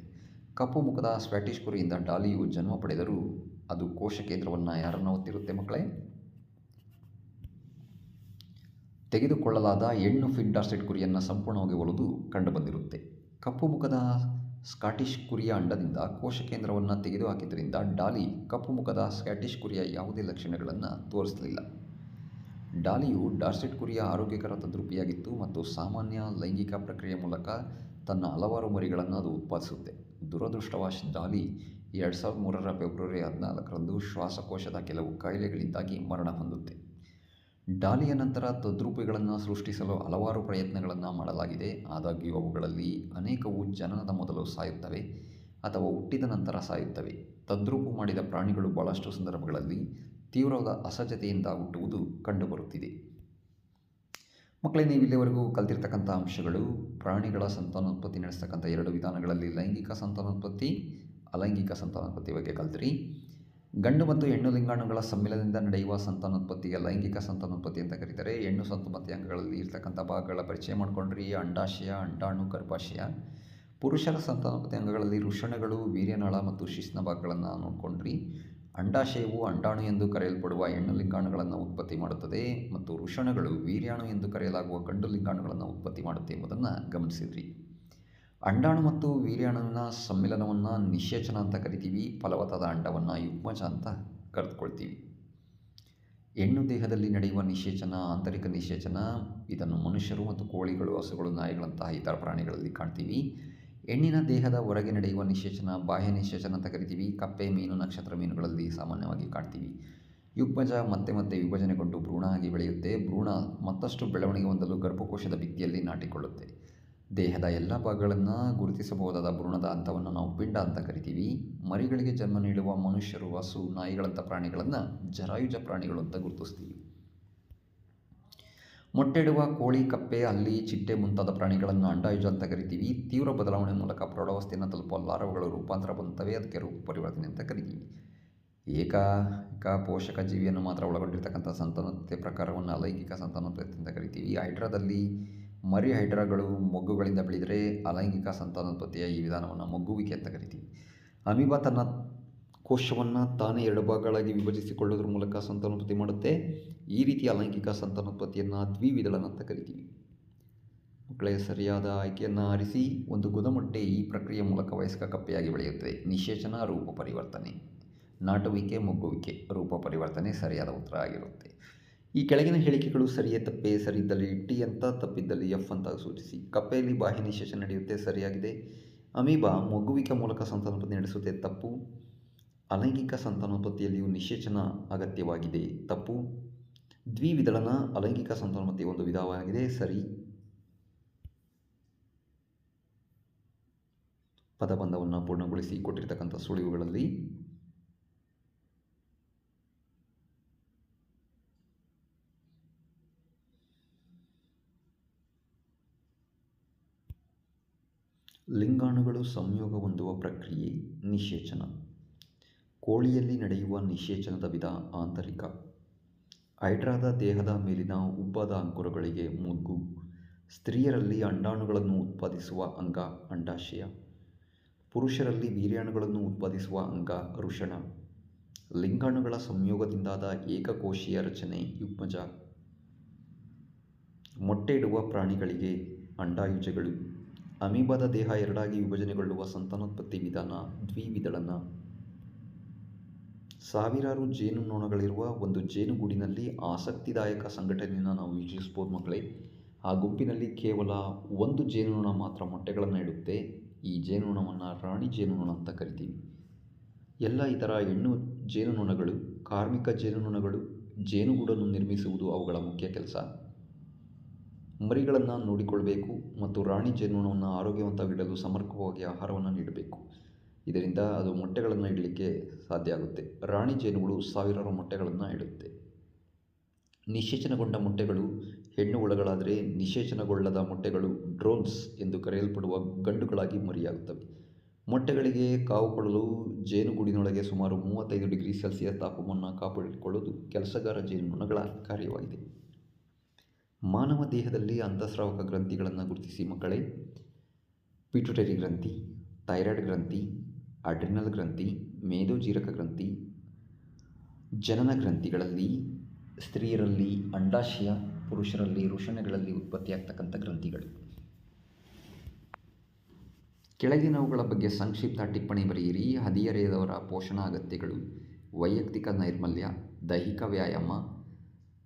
ಕಪ್ಪು ಮುಖದ ಸ್ಕ್ವಾಟಿಷ್ ಕುರಿಯಿಂದ ಡಾಲಿಯು ಜನ್ಮ ಪಡೆದರೂ ಅದು ಕೋಶ ಕೇಂದ್ರವನ್ನು ಯಾರನ್ನು ಹೊತ್ತಿರುತ್ತೆ ಮಕ್ಕಳೇ? ತೆಗೆದುಕೊಳ್ಳಲಾದ ಹೆಣ್ಣು ಫಿನ್ಡಾರ್ಸೆಟ್ ಕುರಿಯನ್ನು ಸಂಪೂರ್ಣವಾಗಿ ಒಲಿದು ಕಂಡುಬಂದಿರುತ್ತೆ. ಕಪ್ಪು ಮುಖದ ಸ್ಕಾಟಿಷ್ ಕುರಿಯ ಅಂಡದಿಂದ ಕೋಶ ಕೇಂದ್ರವನ್ನು ತೆಗೆದುಹಾಕಿದ್ದರಿಂದ ಡಾಲಿ ಕಪ್ಪು ಮುಖದ ಸ್ಕಾಟಿಷ್ ಕುರಿಯ ಯಾವುದೇ ಲಕ್ಷಣಗಳನ್ನು ತೋರಿಸಲಿಲ್ಲ. ಡಾಲಿಯು ಡಾರ್ಸೆಟ್ ಕುರಿಯ ಆರೋಗ್ಯಕರ ತದ್ರೂಪಿಯಾಗಿತ್ತು ಮತ್ತು ಸಾಮಾನ್ಯ ಲೈಂಗಿಕ ಪ್ರಕ್ರಿಯೆ ಮೂಲಕ ತನ್ನ ಹಲವಾರು ಮರಿಗಳನ್ನು ಅದು ಉತ್ಪಾದಿಸುತ್ತೆ. ದುರದೃಷ್ಟವಶ ಡಾಲಿ 2003 ಫೆಬ್ರವರಿ 14 ಶ್ವಾಸಕೋಶದ ಕೆಲವು ಕಾಯಿಲೆಗಳಿಂದಾಗಿ ಮರಣ ಹೊಂದುತ್ತೆ. ಡಾಲಿಯ ನಂತರ ತದ್ರೂಪಿಗಳನ್ನು ಸೃಷ್ಟಿಸಲು ಹಲವಾರು ಪ್ರಯತ್ನಗಳನ್ನು ಮಾಡಲಾಗಿದೆ. ಆದಾಗ್ಯೂ ಅವುಗಳಲ್ಲಿ ಅನೇಕವು ಜನನದ ಮೊದಲು ಸಾಯುತ್ತವೆ ಅಥವಾ ಹುಟ್ಟಿದ ನಂತರ ಸಾಯುತ್ತವೆ. ತದ್ರೂಪು ಮಾಡಿದ ಪ್ರಾಣಿಗಳು ಬಹಳಷ್ಟು ಸಂದರ್ಭಗಳಲ್ಲಿ ತೀವ್ರವಾದ ಅಸಹಜತೆಯಿಂದ ಹುಟ್ಟುವುದು ಕಂಡುಬರುತ್ತಿದೆ. ಮಕ್ಕಳೇ, ನೀವು ಇಲ್ಲಿವರೆಗೂ ಕಲ್ತಿರ್ತಕ್ಕಂಥ ಅಂಶಗಳು ಪ್ರಾಣಿಗಳ ಸಂತಾನೋತ್ಪತ್ತಿ ನಡೆಸ್ತಕ್ಕಂಥ 2 ವಿಧಾನಗಳಲ್ಲಿ ಲೈಂಗಿಕ ಸಂತಾನೋತ್ಪತ್ತಿ, ಅಲೈಂಗಿಕ ಸಂತಾನೋತ್ಪತ್ತಿ ಬಗ್ಗೆ ಕಲ್ತಿರಿ. ಗಂಡು ಮತ್ತು ಹೆಣ್ಣು ಲಿಂಗಾಣುಗಳ ಸಮ್ಮಿಲನದಿಂದ ನಡೆಯುವ ಸಂತಾನೋತ್ಪತ್ತಿಗೆ ಲೈಂಗಿಕ ಸಂತಾನೋತ್ಪತ್ತಿ ಅಂತ ಕರೀತಾರೆ. ಹೆಣ್ಣು ಸಂತಾನೋತ್ಪತ್ತಿ ಅಂಗಗಳಲ್ಲಿ ಇರ್ತಕ್ಕಂಥ ಭಾಗಗಳ ಪರಿಚಯ ಮಾಡಿಕೊಂಡ್ರಿ. ಅಂಡಾಶಯ, ಅಂಡಾಣು, ಗರ್ಭಾಶಯ. ಪುರುಷರ ಸಂತಾನೋತ್ಪತ್ತಿ ಅಂಗಗಳಲ್ಲಿ ವೃಷಣಗಳು, ವೀರ್ಯನಾಳ ಮತ್ತು ಶಿಶ್ನ ಭಾಗಗಳನ್ನು ನೋಡಿಕೊಂಡ್ರಿ. ಅಂಡಾಶಯವು ಅಂಡಾಣು ಎಂದು ಕರೆಯಲ್ಪಡುವ ಹೆಣ್ಣು ಲಿಂಗಾಣುಗಳನ್ನು ಉತ್ಪತ್ತಿ ಮಾಡುತ್ತದೆ ಮತ್ತು ವೃಷಣಗಳು ವೀರ್ಯಾಣು ಎಂದು ಕರೆಯಲಾಗುವ ಗಂಡು ಲಿಂಗಾಣುಗಳನ್ನು ಉತ್ಪತ್ತಿ ಮಾಡುತ್ತೆ ಎಂಬುದನ್ನು ಗಮನಿಸಿದ್ರಿ. ಅಂಡಾಣು ಮತ್ತು ವೀರ್ಯಾಣುವಿನ ಸಮ್ಮಿಲನವನ್ನು ನಿಷೇಚನ ಅಂತ ಕರಿತೀವಿ. ಫಲವತ್ತಾದ ಅಂಡವನ್ನು ಯುಗ್ಮಜ ಅಂತ ಕರೆದುಕೊಳ್ತೀವಿ. ಹೆಣ್ಣು ದೇಹದಲ್ಲಿ ನಡೆಯುವ ನಿಷೇಚನ ಆಂತರಿಕ ನಿಷೇಚನ. ಇದನ್ನು ಮನುಷ್ಯರು ಮತ್ತು ಕೋಳಿಗಳು, ಹಸುಗಳು, ನಾಯಿಗಳಂತಹ ಇತರ ಪ್ರಾಣಿಗಳಲ್ಲಿ ಕಾಣ್ತೀವಿ. ಹೆಣ್ಣಿನ ದೇಹದ ಹೊರಗೆ ನಡೆಯುವ ನಿಷೇಚನ ಬಾಹ್ಯ ನಿಷೇಚನ ಅಂತ ಕರಿತೀವಿ. ಕಪ್ಪೆ ಮೀನು, ನಕ್ಷತ್ರ ಮೀನುಗಳಲ್ಲಿ ಸಾಮಾನ್ಯವಾಗಿ ಕಾಣ್ತೀವಿ. ಯುಗ್ಮಜ ಮತ್ತೆ ವಿಭಜನೆಗೊಂಡು ಭ್ರೂಣ ಆಗಿ ಬೆಳೆಯುತ್ತೆ. ಭ್ರೂಣ ಮತ್ತಷ್ಟು ಬೆಳವಣಿಗೆ ಹೊಂದಲು ಗರ್ಭಕೋಶದ ಭಿತ್ತಿಯಲ್ಲಿ ನಾಟಿಕೊಳ್ಳುತ್ತೆ. ದೇಹದ ಎಲ್ಲ ಭಾಗಗಳನ್ನು ಗುರುತಿಸಬಹುದಾದ ಭ್ರೂಣದ ಹಂತವನ್ನು ನಾವು ಪಿಂಡ ಅಂತ ಕರಿತೀವಿ. ಮರಿಗಳಿಗೆ ಜನ್ಮ ನೀಡುವ ಮನುಷ್ಯರು, ಹಸು, ನಾಯಿಗಳಂಥ ಪ್ರಾಣಿಗಳನ್ನು ಜರಾಯುಜ ಪ್ರಾಣಿಗಳು ಅಂತ ಗುರುತಿಸ್ತೀವಿ. ಮೊಟ್ಟೆಡುವ ಕೋಳಿ, ಕಪ್ಪೆ, ಹಲ್ಲಿ, ಚಿಟ್ಟೆ ಮುಂತಾದ ಪ್ರಾಣಿಗಳನ್ನು ಅಂಡಾಯುಜ ಅಂತ ಕರಿತೀವಿ. ತೀವ್ರ ಬದಲಾವಣೆ ಮೂಲಕ ಪ್ರೌಢಾವಸ್ಥೆಯನ್ನು ತಲುಪುವ ಲಾರ್ವಗಳು ರೂಪಾಂತರ ಹೊಂದುತ್ತವೆ. ಅದಕ್ಕೆ ರೂಪ ಪರಿವರ್ತನೆ ಅಂತ ಕರಿತೀವಿ. ಏಕೈಕ ಪೋಷಕ ಜೀವಿಯನ್ನು ಮಾತ್ರ ಒಳಗೊಂಡಿರ್ತಕ್ಕಂಥ ಸಂತಾನೋತ್ಪತ್ತಿ ಪ್ರಕಾರವನ್ನು ಅಲೈಂಗಿಕ ಸಂತಾನೋತ್ಪತ್ತಿ ಅಂತ ಕರಿತೀವಿ. ಹೈಡ್ರಾದಲ್ಲಿ ಮರಿ ಹೈಡ್ರಾಗಳು ಮೊಗ್ಗುಗಳಿಂದ ಬೆಳೆದರೆ ಅಲೈಂಗಿಕ ಸಂತಾನೋತ್ಪತ್ತಿಯ ಈ ವಿಧಾನವನ್ನು ಮೊಗ್ಗುವಿಕೆ ಅಂತ ಕರಿತೀವಿ. ಅಮೀಬಾ ತನ್ನ ಕೋಶವನ್ನು ತಾನೇ 2 ಭಾಗಗಳಾಗಿ ವಿಭಜಿಸಿಕೊಳ್ಳೋದ್ರ ಮೂಲಕ ಸಂತಾನೋತ್ಪತ್ತಿ ಮಾಡುತ್ತೆ. ಈ ರೀತಿಯ ಅಲೈಂಗಿಕ ಸಂತಾನೋತ್ಪತ್ತಿಯನ್ನು ದ್ವಿವಿದಳನ ಅಂತ ಕರಿತೀವಿ. ಮಕ್ಕಳೇ, ಸರಿಯಾದ ಆಯ್ಕೆಯನ್ನು ಆರಿಸಿ. ಒಂದು ಗುದಮೊಟ್ಟೆ ಈ ಪ್ರಕ್ರಿಯೆ ಮೂಲಕ ವಯಸ್ಕ ಕಪ್ಪೆಯಾಗಿ ಬೆಳೆಯುತ್ತದೆ. ನಿಷೇಚನ, ರೂಪ ಪರಿವರ್ತನೆ. ನಾಟುವಿಕೆ, ಮೊಗ್ಗುವಿಕೆ, ರೂಪ ಪರಿವರ್ತನೆ ಸರಿಯಾದ ಉತ್ತರ ಆಗಿರುತ್ತೆ. ಈ ಕೆಳಗಿನ ಹೇಳಿಕೆಗಳು ಸರಿಯೇ ತಪ್ಪೇ? ಸರಿಯಿದ್ದಲ್ಲಿ ಟಿ ಅಂತ, ತಪ್ಪಿದ್ದಲ್ಲಿ ಎಫ್ ಅಂತ ಸೂಚಿಸಿ. ಕಪ್ಪೆಯಲ್ಲಿ ಬಾಹ್ಯ ನಿಷೇಚನ ನಡೆಯುತ್ತೆ, ಸರಿಯಾಗಿದೆ. ಅಮೀಬಾ ಮೊಗ್ಗುವಿಕೆ ಮೂಲಕ ಸಂತಾನೋತ್ಪತ್ತಿ ನಡೆಸುತ್ತೆ, ತಪ್ಪು. ಅಲೈಂಗಿಕ ಸಂತಾನೋತ್ಪತ್ತಿಯಲ್ಲಿಯೂ ನಿಷೇಚನ ಅಗತ್ಯವಾಗಿದೆ, ತಪ್ಪು. ದ್ವಿವಿದಳನ ಅಲೈಂಗಿಕ ಸಂತಾನೋತ್ಪತ್ತಿಯ ಒಂದು ವಿಧವಾಗಿದೆ, ಸರಿ. ಪದಬಂಧವನ್ನು ಪೂರ್ಣಗೊಳಿಸಿ. ಕೊಟ್ಟಿರ್ತಕ್ಕಂಥ ಸುಳಿವುಗಳಲ್ಲಿ ಲಿಂಗಾಣುಗಳು ಸಂಯೋಗ ಹೊಂದುವ ಪ್ರಕ್ರಿಯೆ ನಿಷೇಚನ. ಕೋಳಿಯಲ್ಲಿ ನಡೆಯುವ ನಿಷೇಚನದ ವಿಧ ಆಂತರಿಕ. ಹೈಡ್ರಾದ ದೇಹದ ಮೇಲಿನ ಉಬ್ಬದ ಅಂಕುರಗಳಿಗೆ ಮೊಗ್ಗು. ಸ್ತ್ರೀಯರಲ್ಲಿ ಅಂಡಾಣುಗಳನ್ನು ಉತ್ಪಾದಿಸುವ ಅಂಗ ಅಂಡಾಶಯ. ಪುರುಷರಲ್ಲಿ ವೀರ್ಯಾಣುಗಳನ್ನು ಉತ್ಪಾದಿಸುವ ಅಂಗ ವೃಷಣ. ಲಿಂಗಾಣುಗಳ ಸಂಯೋಗದಿಂದಾದ ಏಕಕೋಶೀಯ ರಚನೆ ಯುಗ್ಮಜ. ಮೊಟ್ಟೆ ಇಡುವ ಪ್ರಾಣಿಗಳಿಗೆ ಅಂಡಾಯುಜಗಳು. ಅಮೀಬಾದ ದೇಹ 2ಆಗಿ ವಿಭಜನೆಗೊಳ್ಳುವ ಸಂತಾನೋತ್ಪತ್ತಿ ವಿಧಾನ ದ್ವಿವಿದಳನ. ಸಾವಿರಾರು ಜೇನುನೊಣಗಳಿರುವ ಒಂದು ಜೇನುಗೂಡಿನಲ್ಲಿ ಆಸಕ್ತಿದಾಯಕ ಸಂಘಟನೆಯನ್ನು ನಾವು ವೀಕ್ಷಿಸ್ಬೋದು ಮಕ್ಕಳೇ. ಆ ಗುಂಪಿನಲ್ಲಿ ಕೇವಲ ಒಂದು ಜೇನುನೊಣ ಮಾತ್ರ ಮೊಟ್ಟೆಗಳನ್ನು ಇಡುತ್ತೆ. ಈ ಜೇನುನೊಣವನ್ನು ರಾಣಿ ಜೇನುನೊಣ ಅಂತ ಕರಿತೀವಿ. ಎಲ್ಲ ಇತರ ಹೆಣ್ಣು ಜೇನುನೊಣಗಳು, ಕಾರ್ಮಿಕ ಜೇನುನೊಣಗಳು ಜೇನುಗೂಡನ್ನು ನಿರ್ಮಿಸುವುದು ಅವುಗಳ ಮುಖ್ಯ ಕೆಲಸ. ಮರಿಗಳನ್ನು ನೋಡಿಕೊಳ್ಬೇಕು ಮತ್ತು ರಾಣಿ ಜೇನುನೊಣವನ್ನು ಆರೋಗ್ಯವಂತವಾಗಿಡಲು ಸಮರ್ಪಕವಾಗಿ ಆಹಾರವನ್ನು ನೀಡಬೇಕು. ಇದರಿಂದ ಅದು ಮೊಟ್ಟೆಗಳನ್ನು ಇಡಲಿಕ್ಕೆ ಸಾಧ್ಯ ಆಗುತ್ತೆ. ರಾಣಿ ಜೇನುಗಳು ಸಾವಿರಾರು ಮೊಟ್ಟೆಗಳನ್ನು ಇಡುತ್ತೆ. ನಿಷೇಚನಗೊಂಡ ಮೊಟ್ಟೆಗಳು ಹೆಣ್ಣು ಹುಳಗಳಾದರೆ, ನಿಷೇಚನಗೊಳ್ಳದ ಮೊಟ್ಟೆಗಳು ಡ್ರೋನ್ಸ್ ಎಂದು ಕರೆಯಲ್ಪಡುವ ಗಂಡುಗಳಾಗಿ ಮರಿಯಾಗುತ್ತವೆ. ಮೊಟ್ಟೆಗಳಿಗೆ ಕಾವು ಕೊಡಲು ಜೇನುಗೂಡಿನೊಳಗೆ ಸುಮಾರು 35 ಡಿಗ್ರಿ ಸೆಲ್ಸಿಯಸ್ ತಾಪಮಾನ ಕಾಪಾಡಿಕೊಳ್ಳುವುದು ಕೆಲಸಗಾರ ಜೇನುನೊಣಗಳ ಕಾರ್ಯವಾಗಿದೆ. ಮಾನವ ದೇಹದಲ್ಲಿ ಅಂತಃಸ್ರಾವಕ ಗ್ರಂಥಿಗಳನ್ನು ಗುರುತಿಸಿ ಮಕ್ಕಳೇ. ಪಿಟ್ಯುಟರಿ ಗ್ರಂಥಿ, ಥೈರಾಯ್ಡ್ ಗ್ರಂಥಿ, ಅಡ್ರಿನಲ್ ಗ್ರಂಥಿ, ಮೇದೋಜೀರಕ ಗ್ರಂಥಿ. ಜನನ ಗ್ರಂಥಿಗಳಲ್ಲಿ ಸ್ತ್ರೀಯರಲ್ಲಿ ಅಂಡಾಶಯ, ಪುರುಷರಲ್ಲಿ ವೃಷಣಗಳಲ್ಲಿ ಉತ್ಪತ್ತಿಯಾಗ್ತಕ್ಕಂಥ ಗ್ರಂಥಿಗಳು. ಕೆಳಗಿನವುಗಳ ಬಗ್ಗೆ ಸಂಕ್ಷಿಪ್ತ ಟಿಪ್ಪಣಿ ಬರೆಯಿರಿ. ಹದಿಹರೆಯದವರ ಪೋಷಣಾ ಅಗತ್ಯಗಳು, ವೈಯಕ್ತಿಕ ನೈರ್ಮಲ್ಯ, ದೈಹಿಕ ವ್ಯಾಯಾಮ.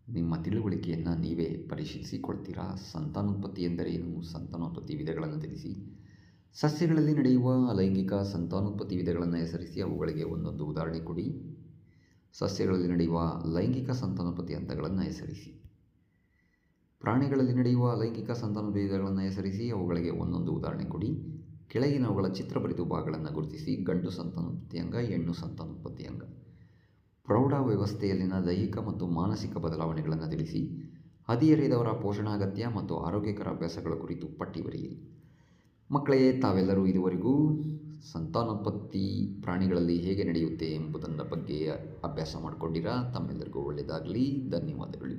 ನಿಮ್ಮ ತಿಳುವಳಿಕೆಯನ್ನು ನೀವೇ ಪರಿಶೀಲಿಸಿಕೊಳ್ತೀರಾ. ಸಂತಾನೋತ್ಪತ್ತಿ ಎಂದರೇನು? ಸಂತಾನೋತ್ಪತ್ತಿ ವಿಧಗಳನ್ನು ತಿಳಿಸಿ. ಸಸ್ಯಗಳಲ್ಲಿ ನಡೆಯುವ ಅಲೈಂಗಿಕ ಸಂತಾನೋತ್ಪತ್ತಿ ವಿಧಗಳನ್ನು ಹೆಸರಿಸಿ, ಅವುಗಳಿಗೆ ಒಂದೊಂದು ಉದಾಹರಣೆ ಕೊಡಿ. ಸಸ್ಯಗಳಲ್ಲಿ ನಡೆಯುವ ಲೈಂಗಿಕ ಸಂತಾನೋತ್ಪತ್ತಿ ಹಂತಗಳನ್ನು ಹೆಸರಿಸಿ. ಪ್ರಾಣಿಗಳಲ್ಲಿ ನಡೆಯುವ ಅಲೈಂಗಿಕ ಸಂತಾನೋತ್ಪತ್ತಿ ವಿಧಗಳನ್ನು ಹೆಸರಿಸಿ, ಅವುಗಳಿಗೆ ಒಂದೊಂದು ಉದಾಹರಣೆ ಕೊಡಿ. ಕೆಳಗಿನವುಗಳ ಚಿತ್ರ ಬರೆದು ಭಾಗಗಳನ್ನು ಗುರುತಿಸಿ. ಗಂಡು ಸಂತಾನೋತ್ಪತ್ತಿ ಅಂಗ, ಹೆಣ್ಣು ಸಂತಾನೋತ್ಪತ್ತಿ ಅಂಗ. ಪ್ರೌಢಾವಸ್ಥೆಯಲ್ಲಿನ ದೈಹಿಕ ಮತ್ತು ಮಾನಸಿಕ ಬದಲಾವಣೆಗಳನ್ನು ತಿಳಿಸಿ. ಹದಿಹರೆಯದವರ ಪೋಷಣಾಗತ್ಯ ಮತ್ತು ಆರೋಗ್ಯಕರ ಅಭ್ಯಾಸಗಳ ಕುರಿತು ಪಟ್ಟಿ ಬರೆಯಿರಿ. ಮಕ್ಕಳೇ, ತಾವೆಲ್ಲರೂ ಇದುವರೆಗೂ ಸಂತಾನೋತ್ಪತ್ತಿ ಪ್ರಾಣಿಗಳಲ್ಲಿ ಹೇಗೆ ನಡೆಯುತ್ತೆ ಎಂಬುದರ ಬಗ್ಗೆ ಅಭ್ಯಾಸ ಮಾಡಿಕೊಂಡಿರಾ. ತಮ್ಮೆಲ್ಲರಿಗೂ ಒಳ್ಳೆಯದಾಗಲಿ. ಧನ್ಯವಾದಗಳು.